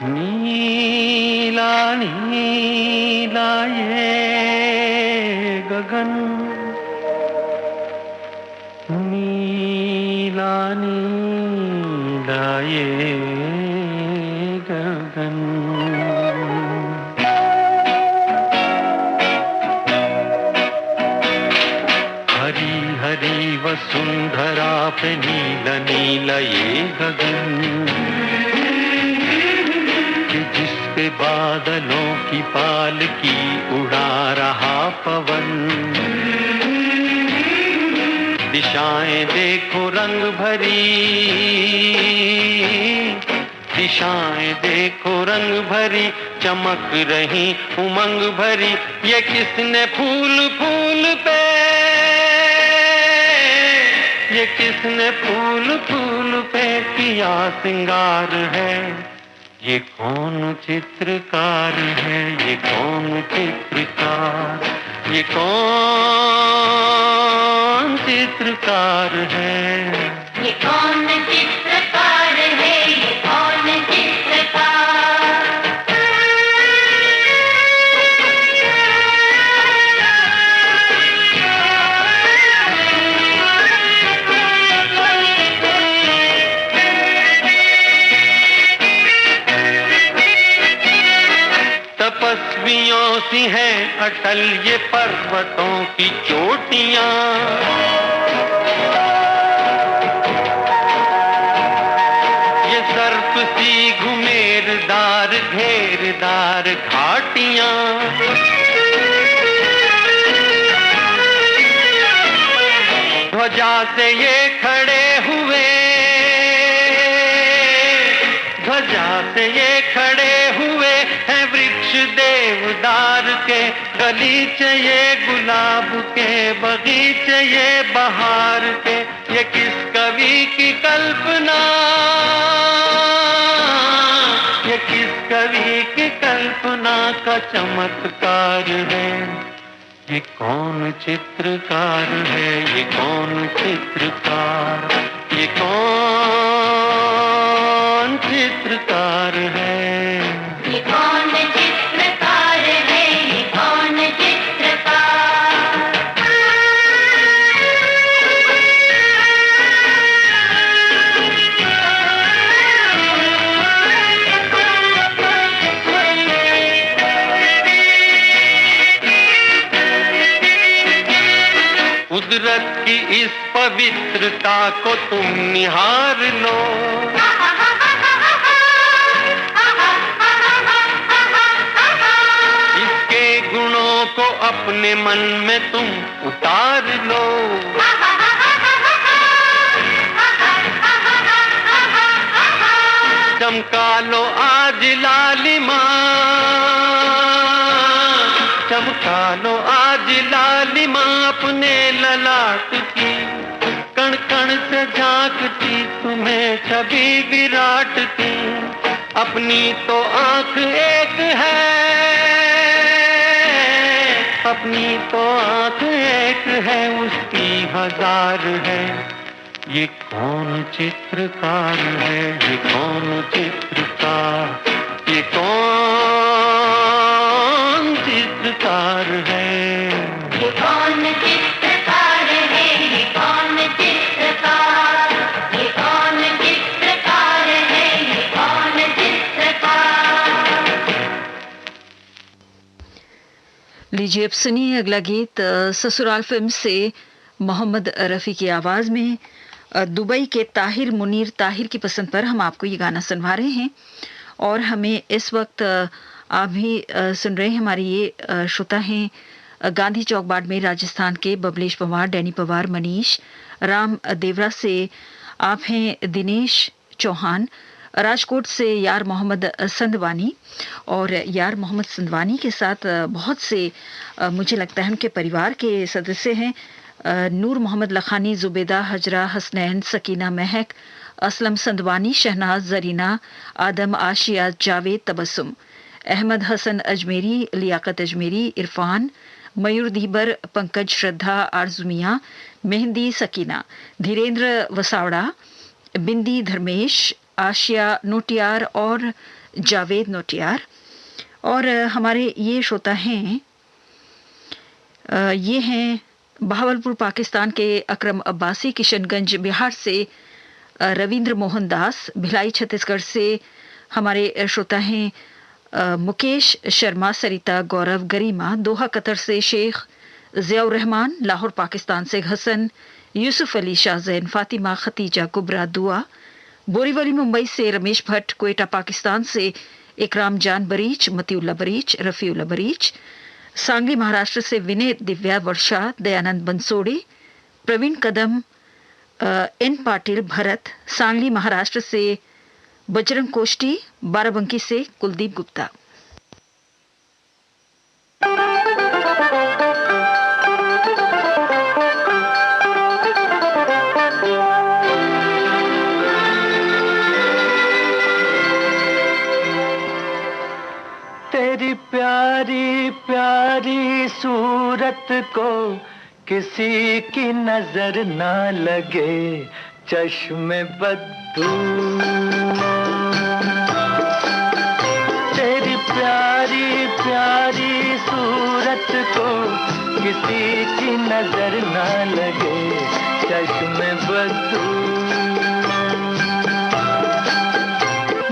Speaker 3: नीला नीला ये गगन, नीला नीला ये गगन। हरी हरी वसुंधरा पे नीला नीला ये गगन, कि जिस पे बादलों की पालकी उड़ा रहा पवन। दिशाएं देखो रंग भरी, दिशाएं देखो रंग भरी, चमक रही उमंग भरी। ये किसने फूल फूल पे, ये किसने फूल फूल पे किया सिंगार है। ये कौन चित्रकार है, ये कौन चित्रकार, ये कौन चित्रकार है।
Speaker 4: ये कौन चित्रकार है, ये कौन चित्रकार।
Speaker 3: तपस्वियों सी हैं अटल ये पर्वतों की चोटियां। ये सर्प सी घुमेरदार घेरदार घाटियां। ध्वजा से ये खड़े हुए, ध्वजा से ये खड़े हुए हैं वृक्ष देवदार के। गलीचे ये गुलाब के, बगीचे ये बहार के। ये किस कवि की कल्पना, ये किस कवि की कल्पना का चमत्कार है। ये कौन चित्रकार है, ये कौन चित्रकार, ये कौन चित्रकार है।
Speaker 4: ये कौन चित्रकार है, ये कौन चित्रकार।
Speaker 3: कुदरत की इस पवित्रता को तुम निहार लो। अपने मन में तुम उतार लो। चमका लो आज लालिमा, चमका लो आज लालिमा अपने ललाट की, कण कण से झांकती तुम्हें छवि विराट की। अपनी तो आंख एक है, अपनी तो आंख एक है, उसकी हजार है। ये कौन चित्रकार है, ये कौन चित्रकार, ये कौन चित्रकार है।
Speaker 4: ये कौन चित्रकार है, ये कौन चित्रकार, ये कौन चित्रकार है, ये कौन चित्रकार।
Speaker 1: लीजिए अब सुनिए अगला गीत ससुराल फिल्म से मोहम्मद रफ़ी की आवाज़ में। दुबई के ताहिर मुनीर ताहिर की पसंद पर हम आपको ये गाना सुनवा रहे हैं। और हमें इस वक्त आप भी सुन रहे हैं, हमारी ये श्रोता हैं गांधी चौक बाड़मेर राजस्थान के बबलेश पवार, डैनी पवार, मनीष राम देवरा से आप हैं, दिनेश चौहान राजकोट से, यार मोहम्मद संदवानी। और यार मोहम्मद संदवानी के साथ बहुत से मुझे लगता है उनके परिवार के सदस्य हैं, नूर मोहम्मद लखानी, जुबेदा, हजरा, हसनैन, सकीना, महक, असलम संदवानी, शहनाज, जरीना, आदम, आशिया, जावेद, तबस्सुम, अहमद हसन अजमेरी, लियाकत अजमेरी, इरफान, मयूर दीबर, पंकज, श्रद्धा, आरजुमिया, मेहंदी, सकीना, धीरेन्द्र वसावड़ा, बिंदी, धर्मेश, आशिया नोटियार और जावेद नोटियार। और हमारे ये श्रोता हैं, ये हैं बहावलपुर पाकिस्तान के अकरम अब्बासी, किशनगंज बिहार से रविंद्र मोहन दास, भिलाई छत्तीसगढ़ से हमारे श्रोता हैं मुकेश शर्मा, सरिता, गौरव, गरिमा, दोहा कतर से शेख ज़ियाउर रहमान, लाहौर पाकिस्तान से हसन, यूसुफ अली, शाहजैन, फातिमा, खतीजा, कुबरा, दुआ, बोरीवली मुंबई से रमेश भट्ट, क्वेटा पाकिस्तान से इकराम जान बरीच, मतीउल्ला बरीच, रफ़ीउल्ला बरीच, सांगली महाराष्ट्र से विनय, दिव्या, वर्षा, दयानंद बंसोड़े, प्रवीण कदम, एन पाटिल, भरत, सांगली महाराष्ट्र से बजरंग कोष्टी, बाराबंकी से कुलदीप गुप्ता।
Speaker 2: तेरी प्यारी प्यारी सूरत को किसी की नजर ना लगे, चश्मे बद्दू। तेरी प्यारी प्यारी सूरत को किसी की नजर ना लगे, चश्मे बद्दू।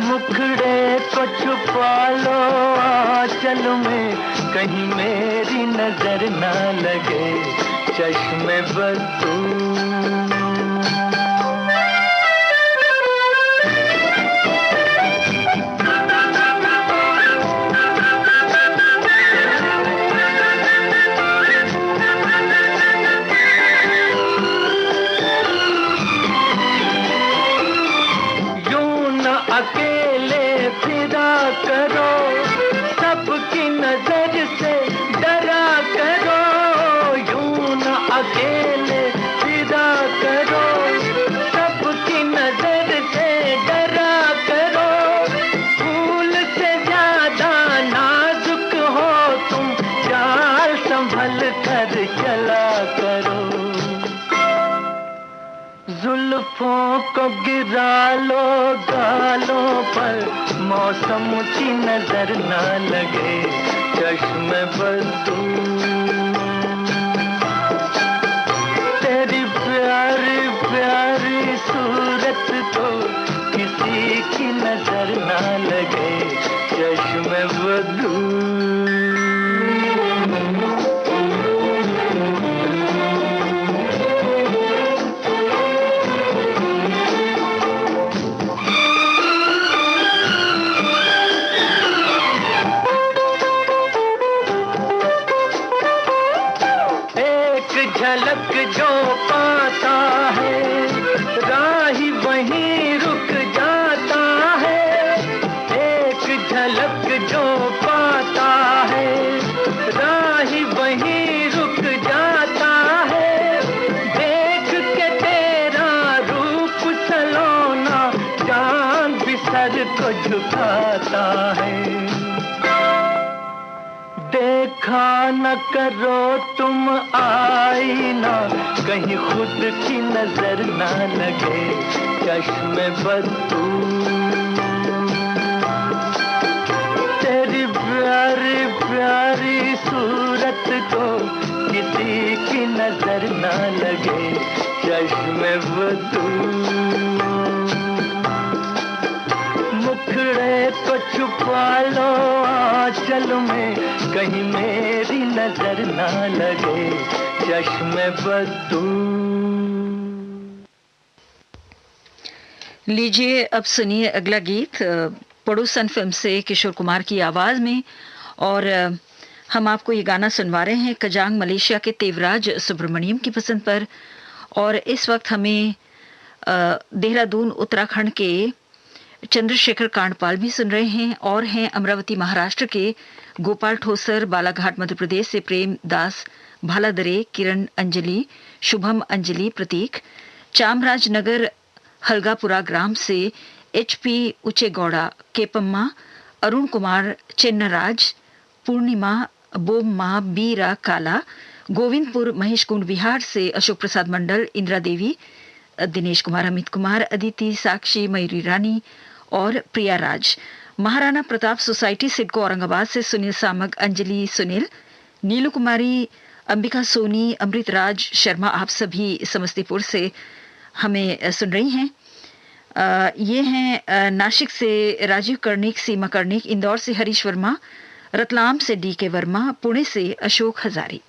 Speaker 2: मुखड़े को छुपा लो आंचल में, कहीं मेरी नजर ना लगे, चश्मे बद्दू। अकेले फिरा करो, सबकी नजर से डरा करो। यूं न अकेले फिरा करो, सबकी नजर से डरा करो। फूल से ज्यादा नाजुक हो तुम, चाल संभल कर चला करो। जुल्फों को गिरा लो गालों पर, मौसम की नजर ना लगे, चश्मे बद्दू। तेरी प्यारी प्यारी सूरत को किसी की नजर ना लगे, चश्मे बद्दू। सर को झुकाता है। देखा न करो तुम आईना, कहीं खुद की नजर ना लगे चश्मे बदू। तेरी प्यारी प्यारी सूरत को किसी की नजर ना लगे चश्मे बदू। मुखड़े को छुपा लो आंचल में, कहीं मेरी नजर ना लगे चश्मे बदू।
Speaker 1: लीजिए अब सुनिए अगला गीत पड़ोसन फिल्म से किशोर कुमार की आवाज में, और हम आपको ये गाना सुनवा रहे हैं कजांग मलेशिया के तेवराज सुब्रमण्यम की पसंद पर। और इस वक्त हमें देहरादून उत्तराखंड के चंद्रशेखर कांडपाल भी सुन रहे हैं, और हैं अमरावती महाराष्ट्र के गोपाल ठोसर, बालाघाट मध्य प्रदेश से प्रेम दास भालादरे, किरण अंजलि, शुभम अंजलि, प्रतीक, चामराजनगर हलगापुरा ग्राम से HP उचेगौड़ा, केपम्मा, अरुण कुमार चेन्नराज, पूर्णिमा बोम्मा, बीरा काला, गोविंदपुर महेशकुंड बिहार से अशोक प्रसाद मंडल, इंदिरा देवी, दिनेश कुमार, अमित कुमार, अदिति, साक्षी, मयूरी रानी और प्रिया राज। महाराणा प्रताप सोसाइटी सिडको औरंगाबाद से सुनील सामग, अंजलि सुनील, नीलू कुमारी, अंबिका सोनी, अमृत राज शर्मा, आप सभी समस्तीपुर से हमें सुन रही हैं। ये हैं नासिक से राजीव कर्णिक, सीमा कर्णिक, इंदौर से हरीश वर्मा, रतलाम से DK वर्मा, पुणे से अशोक हजारी।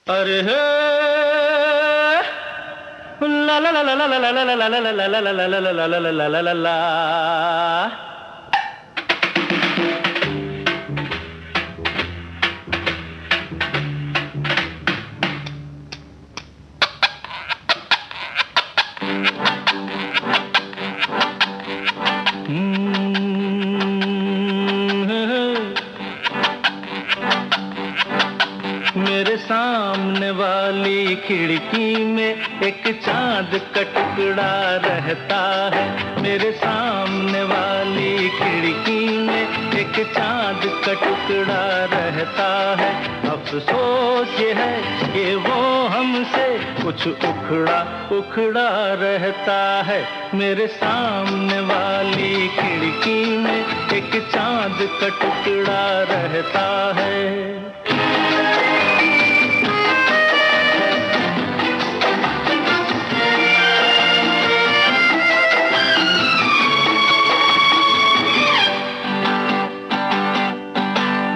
Speaker 2: अरे ला ला ला ला ला ला ला ला ला ला ला ला ला ला ला ला ला। मेरे सामने वाली खिड़की में एक चांद का टुकड़ा रहता है। मेरे सामने वाली खिड़की में एक चांद का टुकड़ा रहता है। अफसोस ये है कि वो हमसे कुछ उखड़ा उखड़ा रहता है। मेरे सामने वाली खिड़की में एक चांद का टुकड़ा रहता है।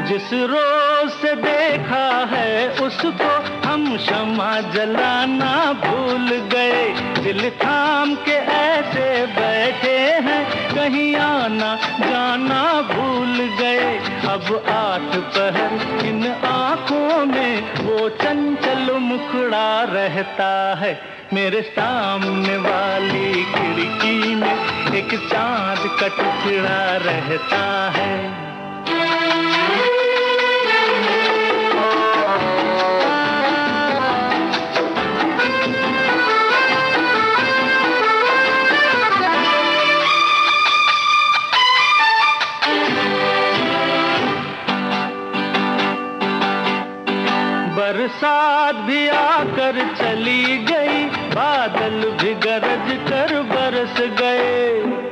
Speaker 2: जिस रोज से देखा है उसको हम शमा जलाना भूल गए। दिल थाम के ऐसे बैठे हैं, कहीं आना जाना भूल गए। अब 8 पहर इन आंखों में वो चंचल मुखड़ा रहता है। मेरे सामने वाली खिड़की में एक चांद का टुकड़ा रहता है। बरसात भी आकर चली गई, बादल भी गरज कर बरस गए।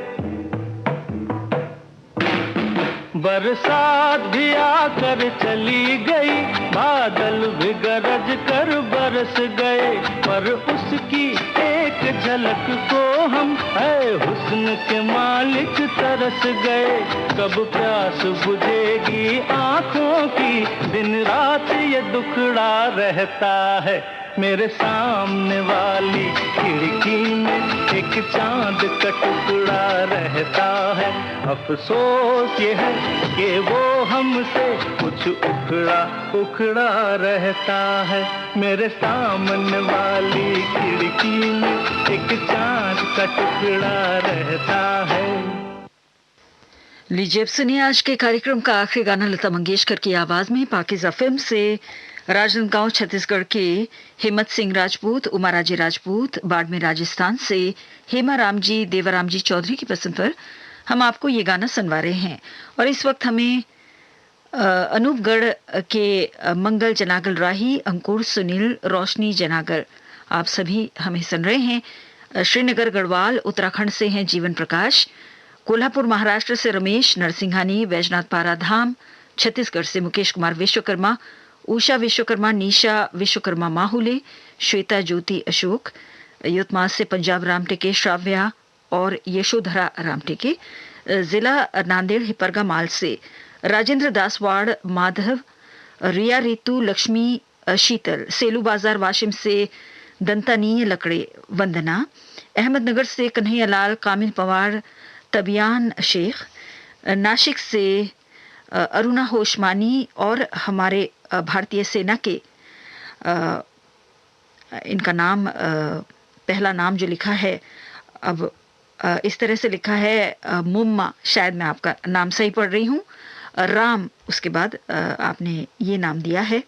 Speaker 2: बरसात भी आकर चली गई, बादल भी गरज कर बरस गए। पर उसकी एक झलक को हम है हुस्न के मालिक तरस गए। कब प्यास बुझेगी आंखों की, दिन रात ये दुखड़ा रहता है। मेरे सामने वाली खिड़की में एक चांद का टुकड़ा रहता है। अफसोस ये है कि वो हमसे कुछ उखड़ा उखड़ा रहता है। मेरे सामने वाली खिड़की में एक चांद का टुकड़ा रहता है।
Speaker 1: लीजिए अब सुनिए आज के कार्यक्रम का आखिरी गाना लता मंगेशकर की आवाज में पाकीज़ा फिल्म से राजनांदगांव छत्तीसगढ़ के हिम्मत सिंह राजपूत, उमाराजी राजपूत, बाड़मेर राजस्थान से हेमा राम जी, देवाराम जी चौधरी की पसंद पर हम आपको ये गाना सुनवा रहे हैं। और इस वक्त हमें अनूपगढ़ के मंगल जनागल राही, अंकुर, सुनील, रोशनी जनागर, आप सभी हमें सुन रहे हैं। श्रीनगर गढ़वाल उत्तराखंड से हैं जीवन प्रकाश, कोल्हापुर महाराष्ट्र से रमेश नरसिंहानी, वैजनाथ पाराधाम छत्तीसगढ़ से मुकेश कुमार विश्वकर्मा, उषा विश्वकर्मा, निशा विश्वकर्मा माहुले, श्वेता ज्योति अशोक, युतमास से पंजाब रामटेके श्राव्या और यशोधरा रामटेके, जिला नांदेड़ हिपरगा माल से राजेंद्र दासवाड़ माधव, रिया रितु लक्ष्मी शीतल, सेलू बाजार वाशिम से दंतानीय लकड़े वंदना, अहमदनगर से कन्हैयालाल, कामिल पवार, तबियान शेख, नासिक से अरुणा होशमानी और हमारे भारतीय सेना के इनका नाम पहला नाम जो लिखा है अब इस तरह से लिखा है मुम्मा, शायद मैं आपका नाम सही पढ़ रही हूँ, राम, उसके बाद आपने ये नाम दिया है।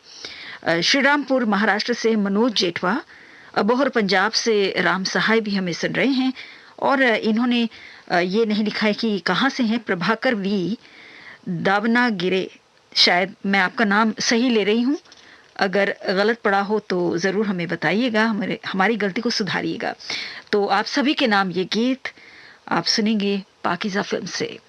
Speaker 1: श्रीरामपुर महाराष्ट्र से मनोज जेठवा, अबोहर पंजाब से राम सहाय भी हमें सुन रहे हैं और इन्होंने ये नहीं लिखा है कि कहाँ से हैं। प्रभाकर वी दावना गिरे, शायद मैं आपका नाम सही ले रही हूँ, अगर गलत पड़ा हो तो ज़रूर हमें बताइएगा, हमारी गलती को सुधारिएगा। तो आप सभी के नाम ये गीत आप सुनेंगे पाकीज़ा फिल्म से।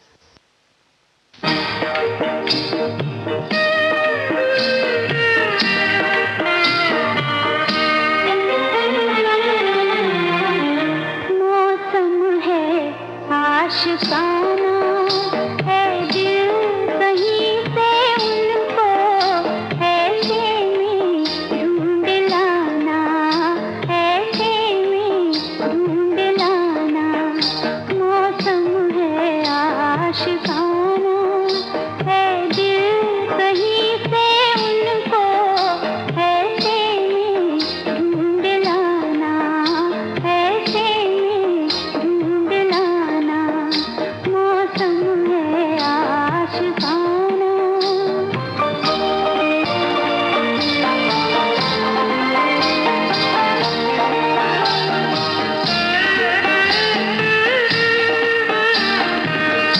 Speaker 4: मौसम है आशिकाना है, दिल कहीं से उनको ऐसे में ढूंढ लाना, ऐसे में ढूंढ लाना। मौसम है आशिकाना है, दिल कहीं से उनको ऐसे में ढूंढ लाना, ऐसे में ढूंढ लाना। मौसम है आशिकाना।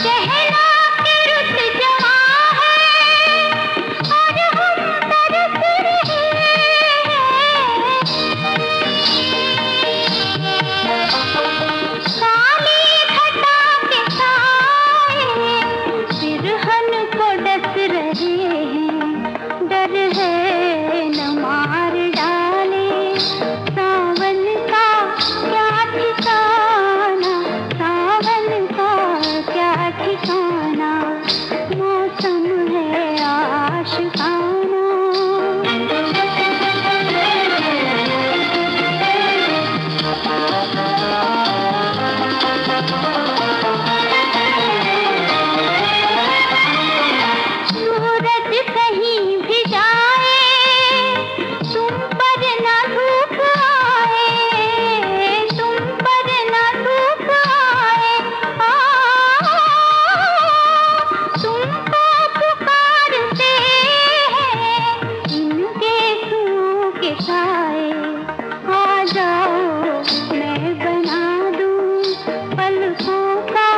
Speaker 4: कहना कि रुत जवां है और हम तरस रहे हैं। काली घटा के साए सिरहन को डस रहे हैं। डर है न मार डाले सावन का क्या ठिकाना, सावन का क्या ठिकाना। मौसम है आशिकाना। सूरज कहीं भी जाए तुम पर ना धूप आए, तुम पर ना धूप आए। तुमको पुकारते हैं इनके सुओं के साए। आ जाओ मैं बना दूं पलकों का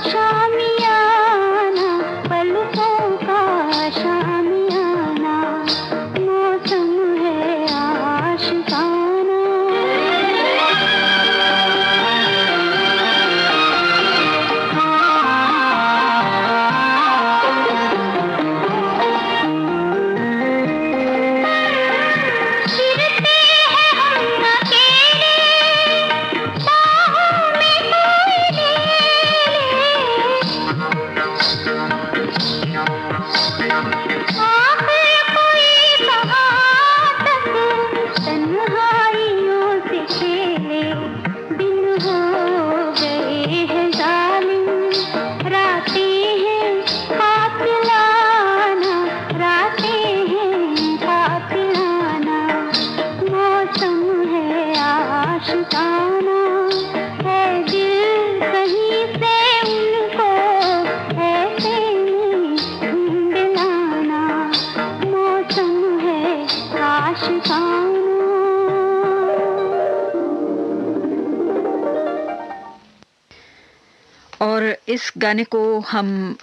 Speaker 4: शामियाना, पलकों का शामियाना। मौसम है आशिकाना। फिरते हैं हम अकेले, बाहों में कोई ले
Speaker 1: और इस गाने को हम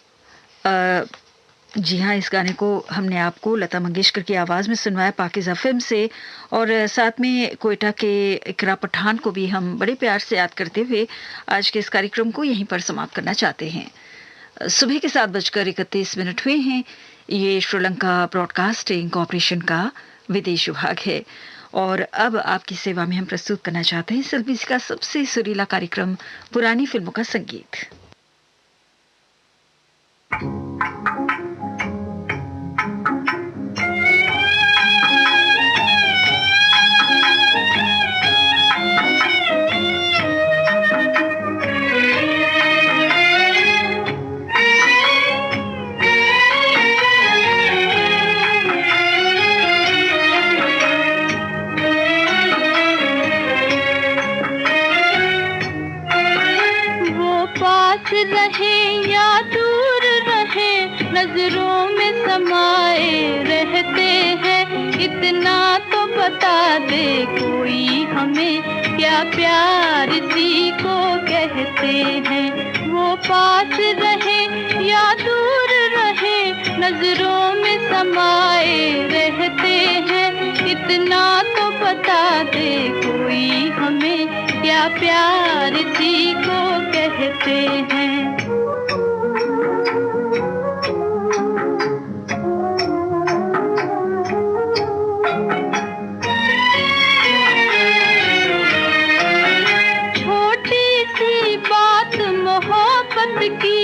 Speaker 1: जी हाँ, इस गाने को हमने आपको लता मंगेशकर की आवाज़ में सुनवाया पाकीज़ा फिल्म से, और साथ में कोयटा के इकरा पठान को भी हम बड़े प्यार से याद करते हुए आज के इस कार्यक्रम को यहीं पर समाप्त करना चाहते हैं। सुबह के 7:31 हुए हैं। ये श्रीलंका ब्रॉडकास्टिंग कॉरपोरेशन का विदेश विभाग है, और अब आपकी सेवा में हम प्रस्तुत करना चाहते हैं सिल्वीज का सबसे सुरीला कार्यक्रम पुरानी फिल्मों का संगीत।
Speaker 4: रहे या दूर रहे, नजरों में समाए रहते हैं। इतना तो बता दे कोई हमें, क्या प्यार इसी को कहते हैं। वो पास रहे या दूर रहे, नजरों में समाए रहते हैं। इतना तो बता दे कोई हमें, क्या प्यार इसी को कहते हैं। छोटी सी बात मोहब्बत की,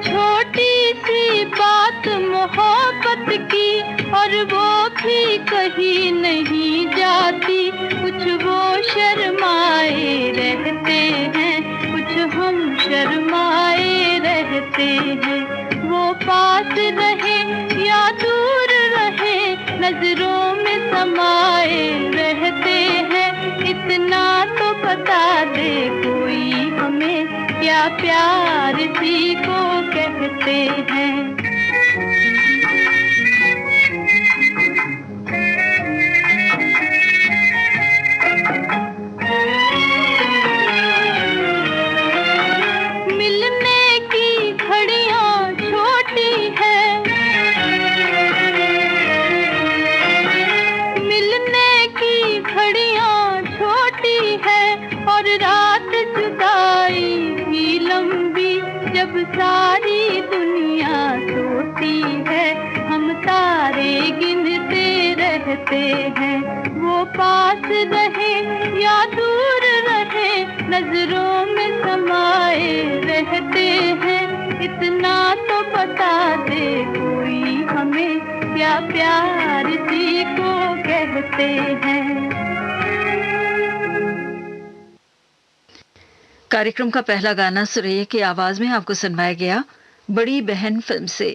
Speaker 4: छोटी सी बात मोहब्बत की, और वो भी कहीं नहीं जाती। कुछ वो शर्माए रहते हैं, कुछ हम शर्माए रहते हैं। वो पास रहे या दूर रहे, नजरों में समाए रहते हैं। इतना तो बता दे कोई हमें, क्या प्यार इसी को कहते हैं। जब सारी दुनिया सोती है, हम तारे गिनते रहते हैं। वो पास रहे या दूर रहे, नजरों में समाए रहते हैं। इतना तो बता दे कोई हमें, क्या प्यार इसी को कहते हैं।
Speaker 1: कार्यक्रम का पहला गाना सुरैया की आवाज में आपको सुनवाया गया बड़ी बहन फिल्म से।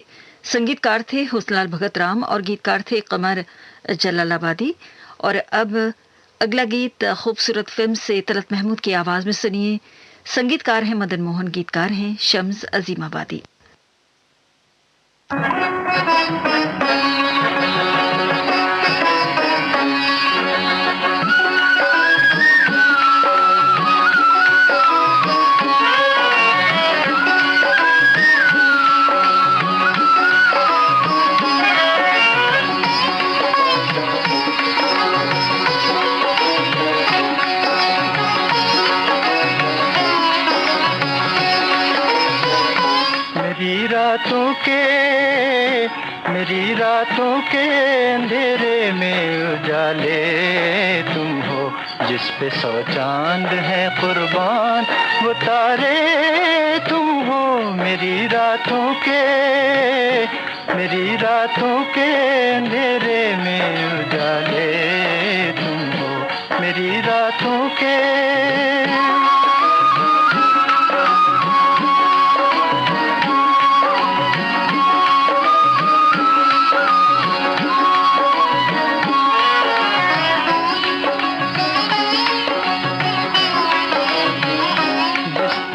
Speaker 1: संगीतकार थे हुस्नलाल भगत राम और गीतकार थे कमर जलालाबादी। और अब अगला गीत खूबसूरत फिल्म से तलत महमूद की आवाज में सुनिए। संगीतकार हैं मदन मोहन, गीतकार हैं शम्स अजीमाबादी।
Speaker 2: मेरी रातों के अंधेरे में उजाले तुम हो, जिस पे 100 चांद है कुर्बान वो तारे तुम हो। मेरी रातों के अंधेरे में उजाले तुम हो, मेरी रातों के।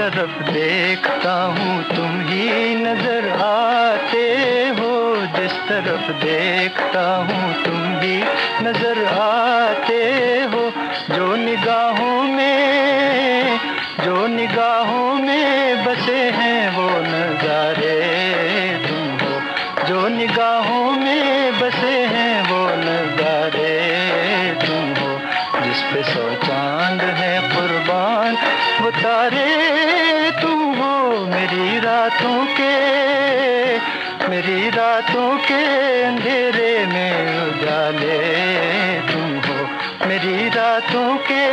Speaker 2: तरफ देखता हूँ तुम ही नजर आते हो, जिस तरफ देखता हूँ तुम भी नजर आते हो। जो निगाहों में जो निगाहों में बसे हैं वो नजारे तुम हो, जो निगाहों में बसे हैं वो नजारे तुम हो, जिस पे 100 चांद है कुर्बान वो तारे तुम हो, मेरी रातों के अंधेरे में उजाले तुम हो, मेरी रातों के।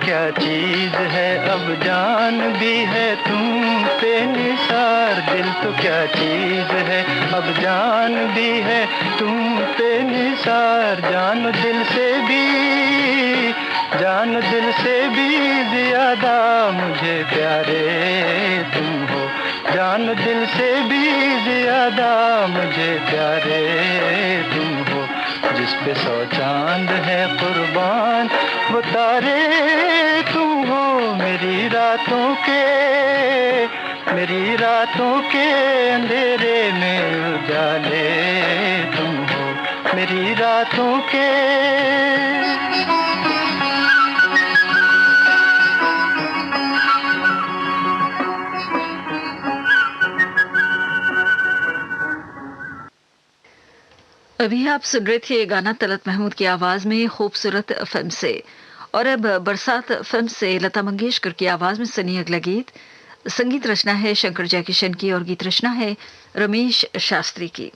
Speaker 2: क्या चीज है अब जान भी है तुम पे निसार, दिल तो क्या चीज है अब जान भी है तुम पे निसार, जान दिल से भी ज्यादा मुझे प्यारे तुम हो, जान दिल से भी ज्यादा मुझे प्यारे तुम हो, जिस पे 100 चांद है कुर्बान वो तारे तुम हो, मेरी रातों के अंधेरे में उजाले तुम हो, मेरी रातों के।
Speaker 1: अभी आप सुन रहे थे ये गाना तलत महमूद की आवाज में खूबसूरत फिल्म से। और अब बरसात फिल्म से लता मंगेशकर की आवाज में सुनिए अगला गीत। संगीत रचना है शंकर जयकिशन की और गीत रचना है रमेश शास्त्री की।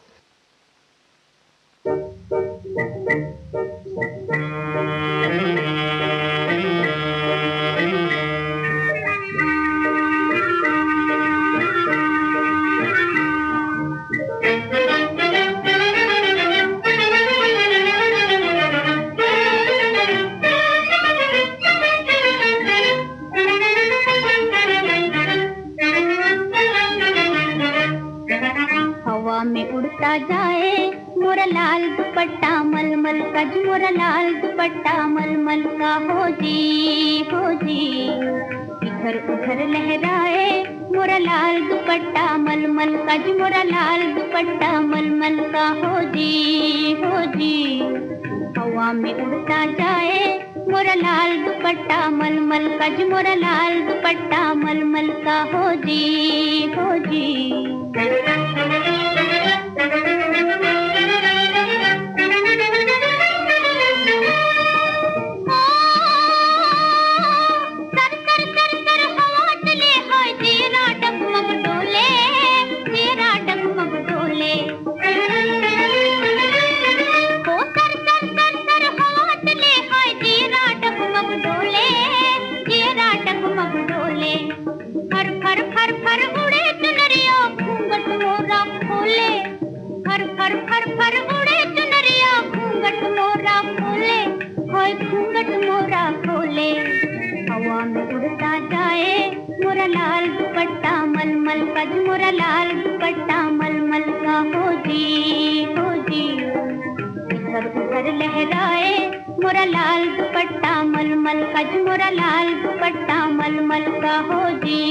Speaker 4: जाए मोरा लाल दुपट्टा मलमल का, मोरा लाल दुपट्टा मलमल का हो जी इधर उधर लहराए मोरा लाल दुपट्टा मलमल का, मोरा लाल दुपट्टा मलमल का हो जी हवा में उड़ता जाए मोरा लाल दुपट्टा मलमल का, मोरा लाल दुपट्टा मलमल का हो जी मोरा लाल दुपट्टा मलमल का हो जी इधर उधर लहराए मोरा लाल दुपट्टा मलमल का, मोरा लाल दुपट्टा मलमल का हो जी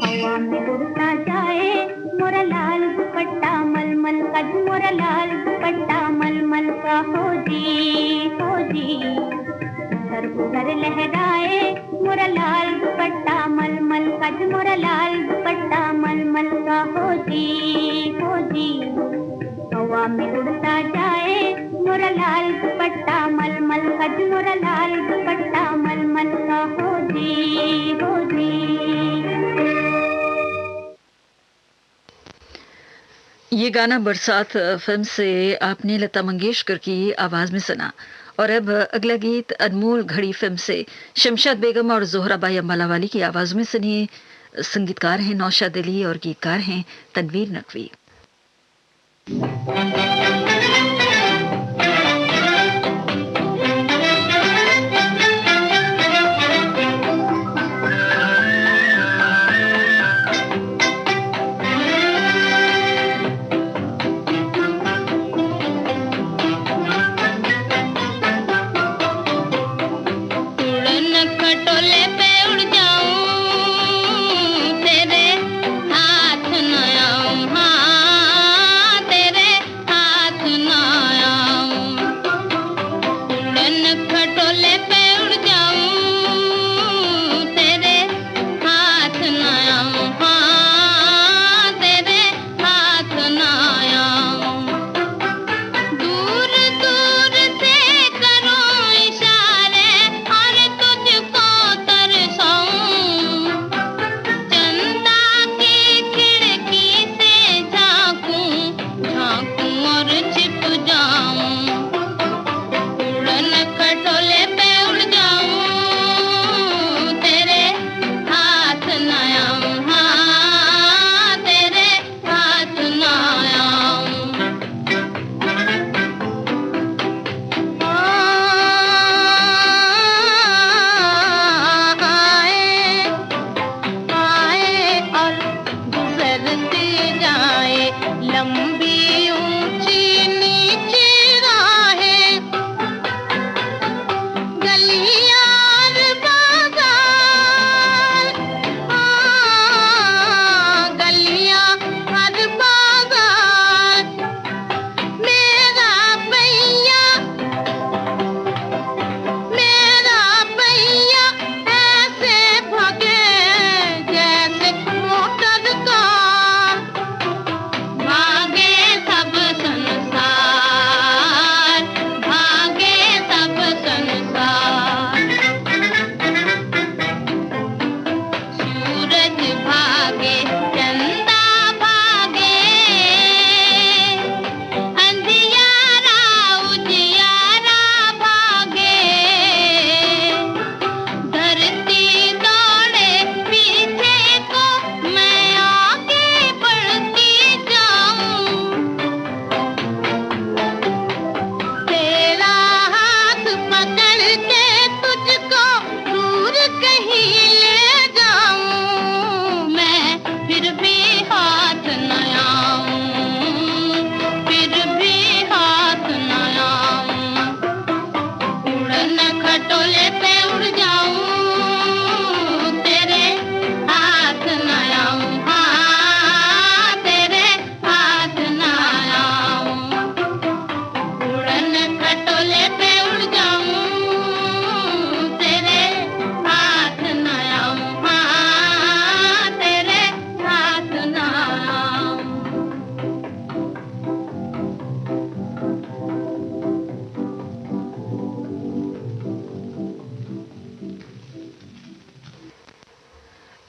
Speaker 4: हवा में उड़ता जाए मोरा लाल दुपट्टा मलमल का, मोरा लाल दुपट्टा मलमल का हो जी उधर उधर लहराए मोरा लाल दुपट्टा मलमल का, मोरा लाल दुपट्टा मलमल का हो जी हवा में उड़ता जाए मोरा लाल दुपट्टा मलमल का, मोरा लाल दुपट्टा मलमल का हो जी
Speaker 1: ये गाना बरसात फिल्म से आपने लता मंगेशकर की आवाज में सुना। और अब अगला गीत अनमोल घड़ी फिल्म से शमशाद बेगम और जोहराबाई अम्बालावाली की आवाज में सुनिए। संगीतकार हैं नौशाद अली और गीतकार हैं तनवीर नकवी।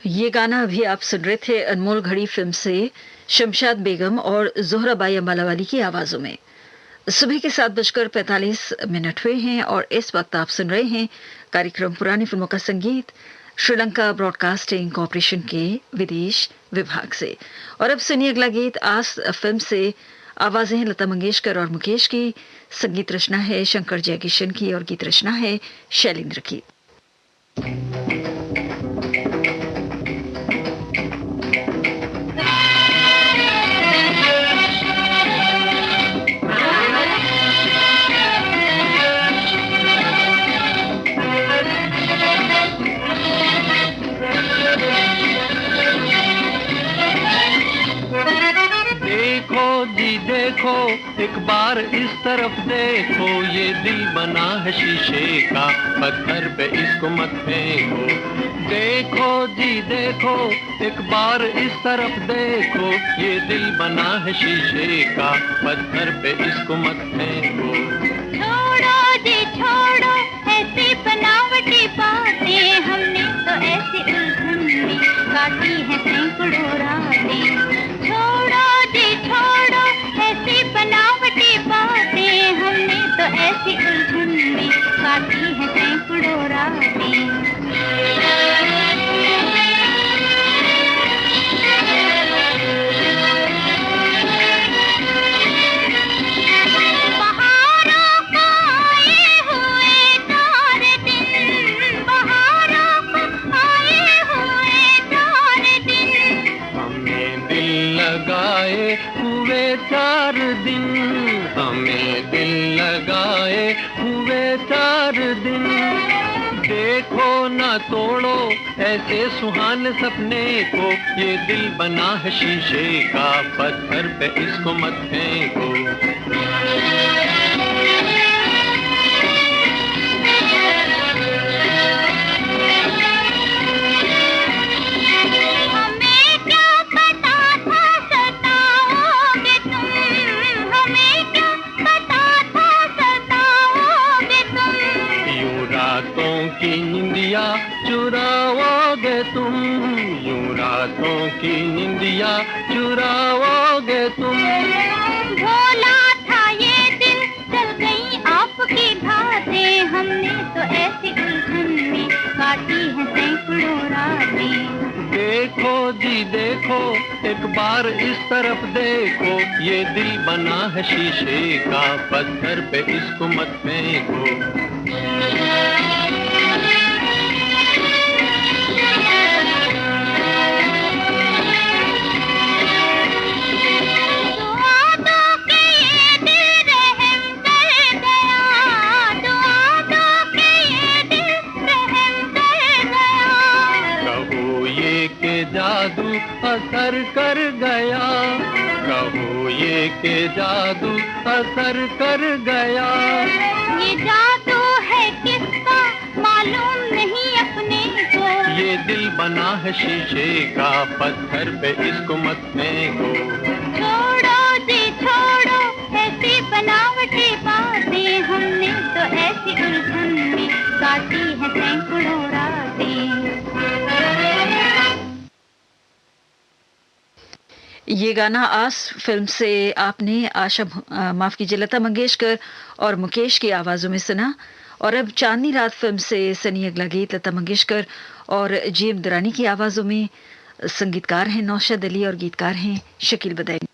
Speaker 1: ये गाना अभी आप सुन रहे थे अनमोल घड़ी फिल्म से शमशाद बेगम और जोहराबाई अम्बालावाली की आवाजों में। सुबह के 7:45 हुए हैं और इस वक्त आप सुन रहे हैं कार्यक्रम पुरानी फिल्मों का संगीत श्रीलंका ब्रॉडकास्टिंग कॉरपोरेशन के विदेश विभाग से। और अब सुनिए अगला गीत आस फिल्म से। आवाजें हैं लता मंगेशकर और मुकेश की, संगीत रचना है शंकर जयकिशन की और गीत रचना है शैलेंद्र की।
Speaker 3: देखो एक बार इस तरफ देखो, ये दिल बना है शीशे का, पत्थर पे इसको मत फेंको। देखो जी देखो एक बार इस तरफ देखो, ये दिल बना है शीशे का, पत्थर पे इसको मत फेंको।
Speaker 4: छोड़ो जी छोड़ो ऐसी बनावटी बातें, हमने तो ऐसी उलझन में काटी है सैकड़ों रातें। छोड़ो जी छोड़ो
Speaker 2: 4 दिन, हमें दिल लगाए हुए 4 दिन। देखो ना तोड़ो ऐसे सुहाने सपने को, ये दिल बना है शीशे का, पत्थर पे इसको मत फेंको। की निंदिया चुराओगे तुम, यूं रातों की निंदिया चुराओगे तुम।
Speaker 4: भोला था ये दिल, चल गई आपकी घाटें, हमने तो ऐसी उलझन में काटी है सैकड़ों रातें।
Speaker 2: देखो जी देखो, एक बार इस तरफ देखो, ये दिल बना है शीशे का, पत्थर पे इसको मत फेंको। जादू असर कर गया, कहो ये के जादू असर कर गया।
Speaker 4: ये जादू है किसका मालूम नहीं अपने को,
Speaker 2: ये दिल बना है शीशे का, पत्थर पे इसको मत फेंको।
Speaker 4: छोड़ो जी छोड़ो ऐसी बनावटी बातें, हमने तो ऐसी उलझन में काटी है सैकड़ों रातें।
Speaker 1: ये गाना आस फिल्म से आपने माफ कीजिए लता मंगेशकर और मुकेश की आवाजों में सुना। और अब चांदनी रात फिल्म से सनी अगला गीत लता मंगेशकर और जीएम दुरानी की आवाजों में। संगीतकार हैं नौशाद अली और गीतकार हैं शकील बदैनी।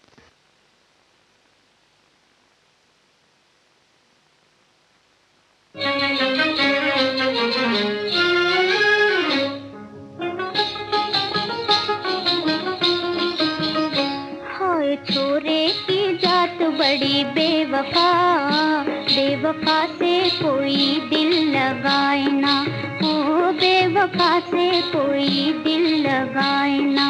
Speaker 4: छोरे की जात बड़ी बेवफा, बेवफा से कोई दिल लगाए ना, ओ बेवफा से कोई दिल लगाए ना।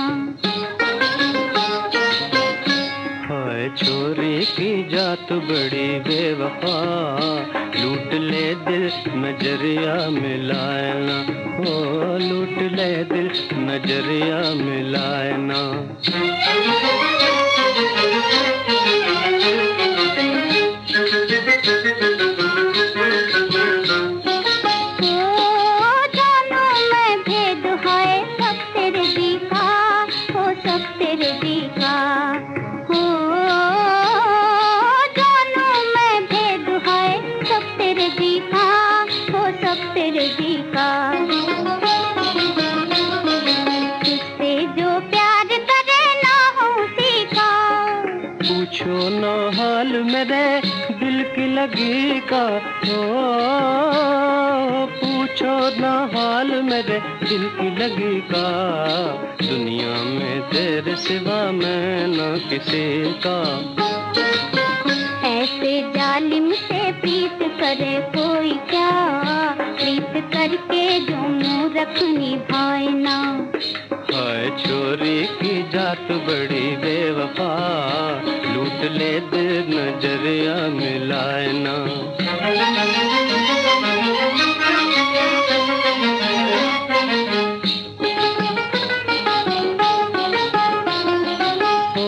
Speaker 2: हाय छोरे की जात बड़ी बेवफा, लूट ले दिल नजरिया मिलाए ना, ओ लूट ले दिल नजरिया मिलाए ना। पूछो न हाल मेरे दिल की लगी का, ओ पूछो न हाल मेरे दिल की लगी का, दुनिया में तेरे सिवा मैं न किसी का।
Speaker 4: ऐसे जालिम से प्रीत करे कोई क्या, प्रीत करके जो मुँह रख निभाए ना।
Speaker 2: हाय छोरी की जात बड़ी बेवफा, लूट ले दिल नजरिया मिलाए ना। ओ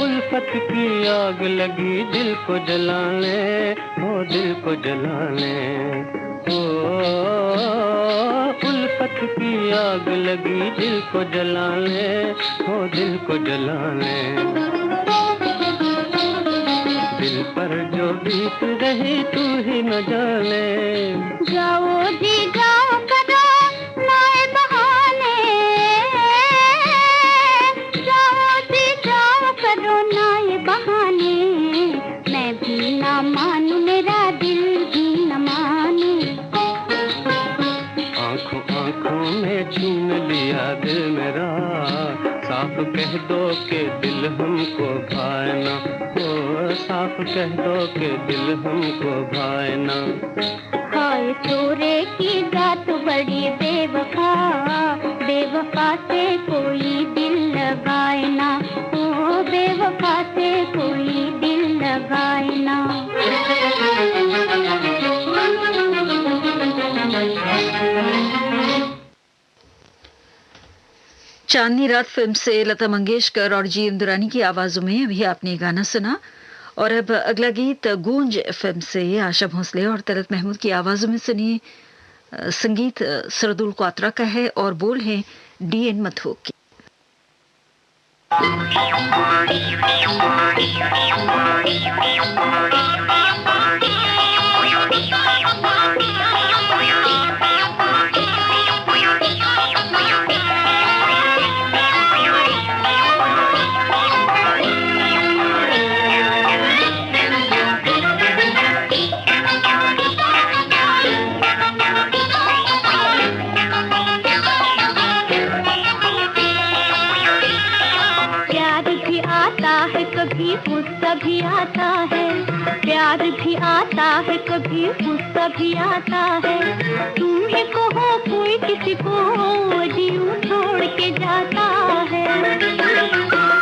Speaker 2: उल्फत की आग लगी दिल को जलाने, ओ दिल को जलाने। ओ उल्फत की आग लगी दिल को जलाने, ओ दिल को जलाने। दिल पर जो बीत रही तू ही न जाने।
Speaker 4: जाओ जी जाओ करो नए बहाने, जाओ जी जाओ करो नए बहाने। मैं भी ना मानूं मेरा दिल भी न माने।
Speaker 2: आंखों आंखों में छीन लिया दिल मेरा, साफ कह दो के दिल हमको भाए ना, ओ साफ कह दो के दिल हमको भाए ना।
Speaker 4: हाय चोरे की जात बड़ी बेवफा, बेवफा से कोई दिल लगाए ना, ओ बेवफा से कोई दिल लगाए ना।
Speaker 1: चांदनी रात फिल्म से लता मंगेशकर और जी इंदुरानी की आवाजों में अभी आपने ये गाना सुना। और अब अगला गीत गूंज फिल्म से आशा भोसले और तलत महमूद की आवाजों में सुनिए। संगीत सरदुल क्वात्रा का है और बोल है डीएन मथुक की।
Speaker 4: कभी गुस्सा भी आता है, प्यार भी आता है, कभी गुस्सा भी आता है। तुम्हें कहो कोई किसी को जीव छोड़ के जाता है।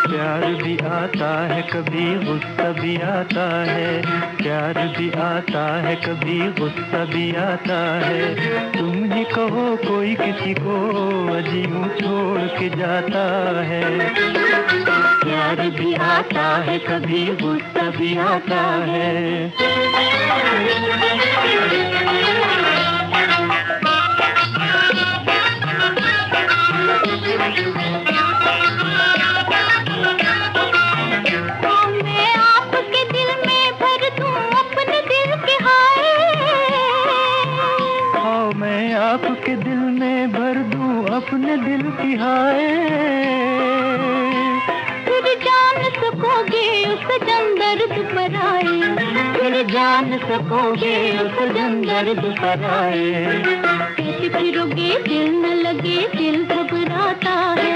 Speaker 2: प्यार भी आता है, कभी गुस्सा भी आता है, प्यार भी आता है, कभी गुस्सा भी आता है। तुम ही कहो कोई किसी को जीव छोड़ के जाता है। प्यार भी आता है, कभी गुस्सा भी आता है।
Speaker 4: मैं आपके दिल में भर दूं अपने दिल के हाय,
Speaker 2: आओ मैं आपके दिल में भर दूं अपने दिल की हाय।
Speaker 4: सकोगे उस जन दर्द पर आए,
Speaker 2: फिर जान सकोगे उस जन दर्द पर आए।
Speaker 4: कैसे फिरोगे दिल न लगे दिल घबराता है,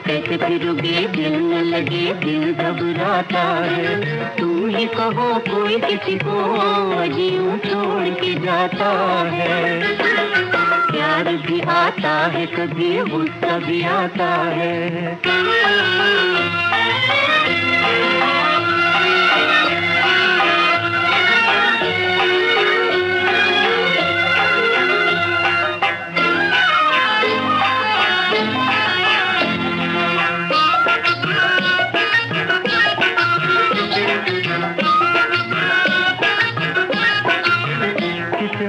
Speaker 2: कैसे फिरोगे दिल न लगे दिल घबराता है। तुम ही कहो कोई किसी को जीव छोड़ के जाता है। प्यार भी आता है, कभी गुस्सा भी आता है।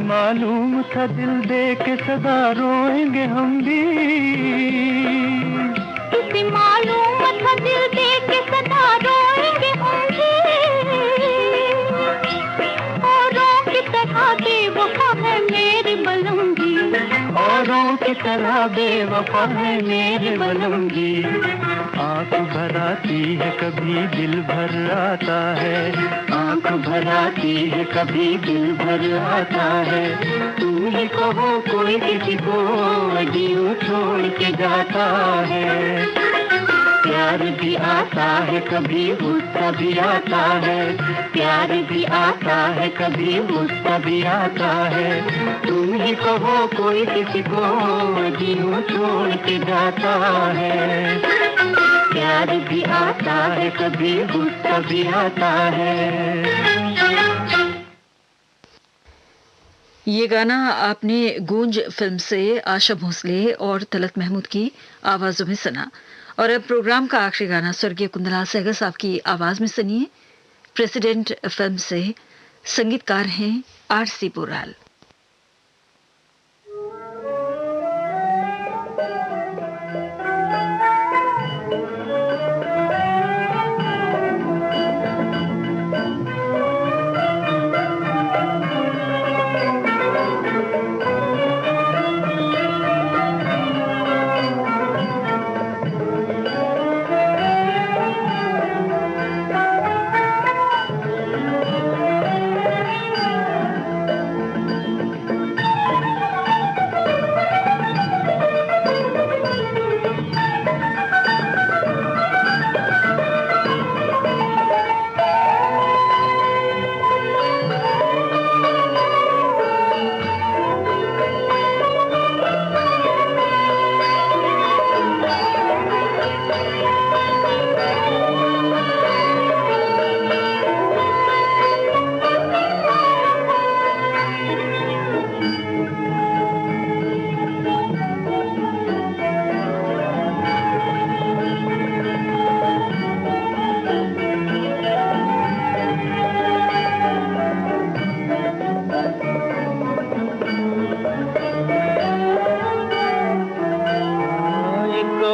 Speaker 2: मालूम था दिल दे के सदा रोएंगे हम भी,
Speaker 4: किसी मालूम था दिल दे के सदा रोएंगे हम भी। औरों की तरह बेवफा है मेरे बलम जी,
Speaker 2: औरों की तरह बेवफा है मेरे बलम जी। आँख भर आती है, कभी दिल भर आता है, आँख भर आती है, कभी दिल भर आता है। तुम ही कहो कोई किसी को जीव छोड़ के जाता है। प्यार भी आता है, कभी गुस्सा भी आता है, प्यार भी आता है, कभी गुस्सा भी आता है। तुम ही कहो कोई किसी को जीव छोड़ के जाता है। प्यार भी आता है, कभी गुस्सा भी आता है।
Speaker 1: ये गाना आपने गूंज फिल्म से आशा भोसले और तलत महमूद की आवाजों में सुना। और अब प्रोग्राम का आखिरी गाना स्वर्गीय कुंदलाल सहगल साहब की आवाज में सुनिए। प्रेसिडेंट फिल्म से संगीतकार हैं आरसी पुराल।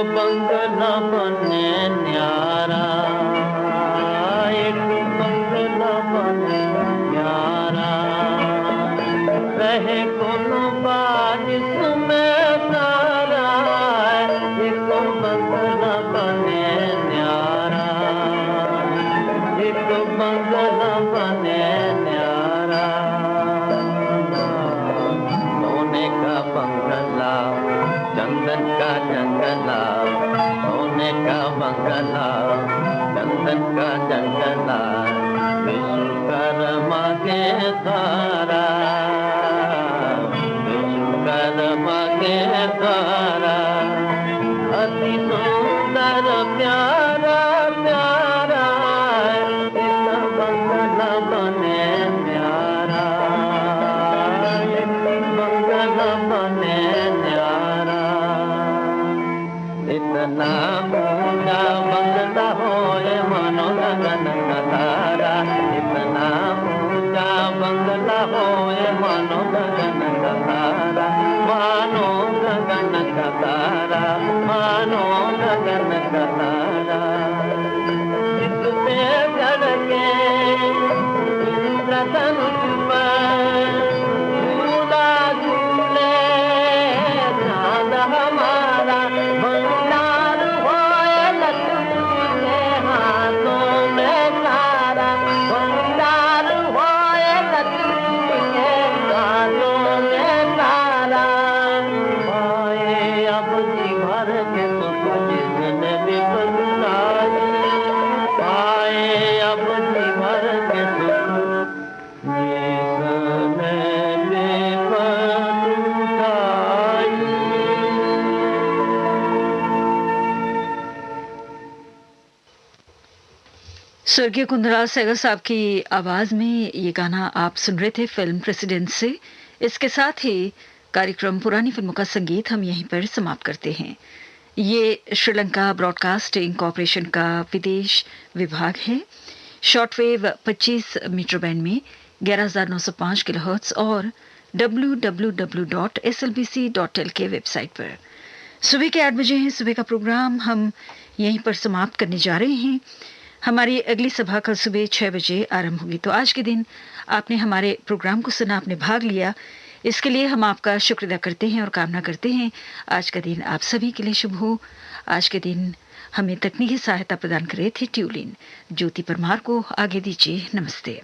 Speaker 3: बंगला बने न्यारा, एक बंगला बने न्यारा, रहे कोनो बारिश में तारा, एक बंगला बने न्यारा, एक बंगला बने न्यारा, सोने का बंगला, चंदन का जंगला, सोने का बंगला, चंदन का जंगला, विश्वकर्मा के द्वारा, विश्वकर्मा के द्वारा, अति सुंदर प्यारा प्यारा, एक बंगला बने न्यारा, एक बंगला बने न्यारा, इतना ऊंचा बंगला होए मानो गगन का तारा, इतना ऊंचा बंगला होए मानो गगन का तारा, मानो गगन का तारा, मानो गगन का तारा, इससे चढ़ के इंद्रधनुष पर झूला झूले चांद हमारा, भंडार होए लक्ष्मी के हाथों में तारा, भंडार होए लक्ष्मी के हाथों में तारा, पाए अब जी भर के सुख जिसने भी बदलाए, पाए अब जी भर के सुख जिसने भी बदलाए।
Speaker 1: स्वर्गीय कुंदराल सहगल साहब की आवाज में ये गाना आप सुन रहे थे फिल्म प्रेसिडेंट से। इसके साथ ही कार्यक्रम पुरानी फिल्मों का संगीत हम यहीं पर समाप्त करते हैं। ये श्रीलंका ब्रॉडकास्टिंग कॉरपोरेशन का विदेश विभाग है। शॉर्टवेव 25 मीटर बैंड में 11,905 किलोहर्ट्ज और www.slbc.lk वेबसाइट पर। सुबह के 8 बजे हैं। सुबह का प्रोग्राम हम यहीं पर समाप्त करने जा रहे हैं। हमारी अगली सभा कल सुबह 6 बजे आरंभ होगी। तो आज के दिन आपने हमारे प्रोग्राम को सुना, आपने भाग लिया, इसके लिए हम आपका शुक्र अदा करते हैं और कामना करते हैं आज का दिन आप सभी के लिए शुभ हो। आज के दिन हमें तकनीकी सहायता प्रदान कर रहे थे ट्यूलिन। ज्योति परमार को आगे दीजिए नमस्ते।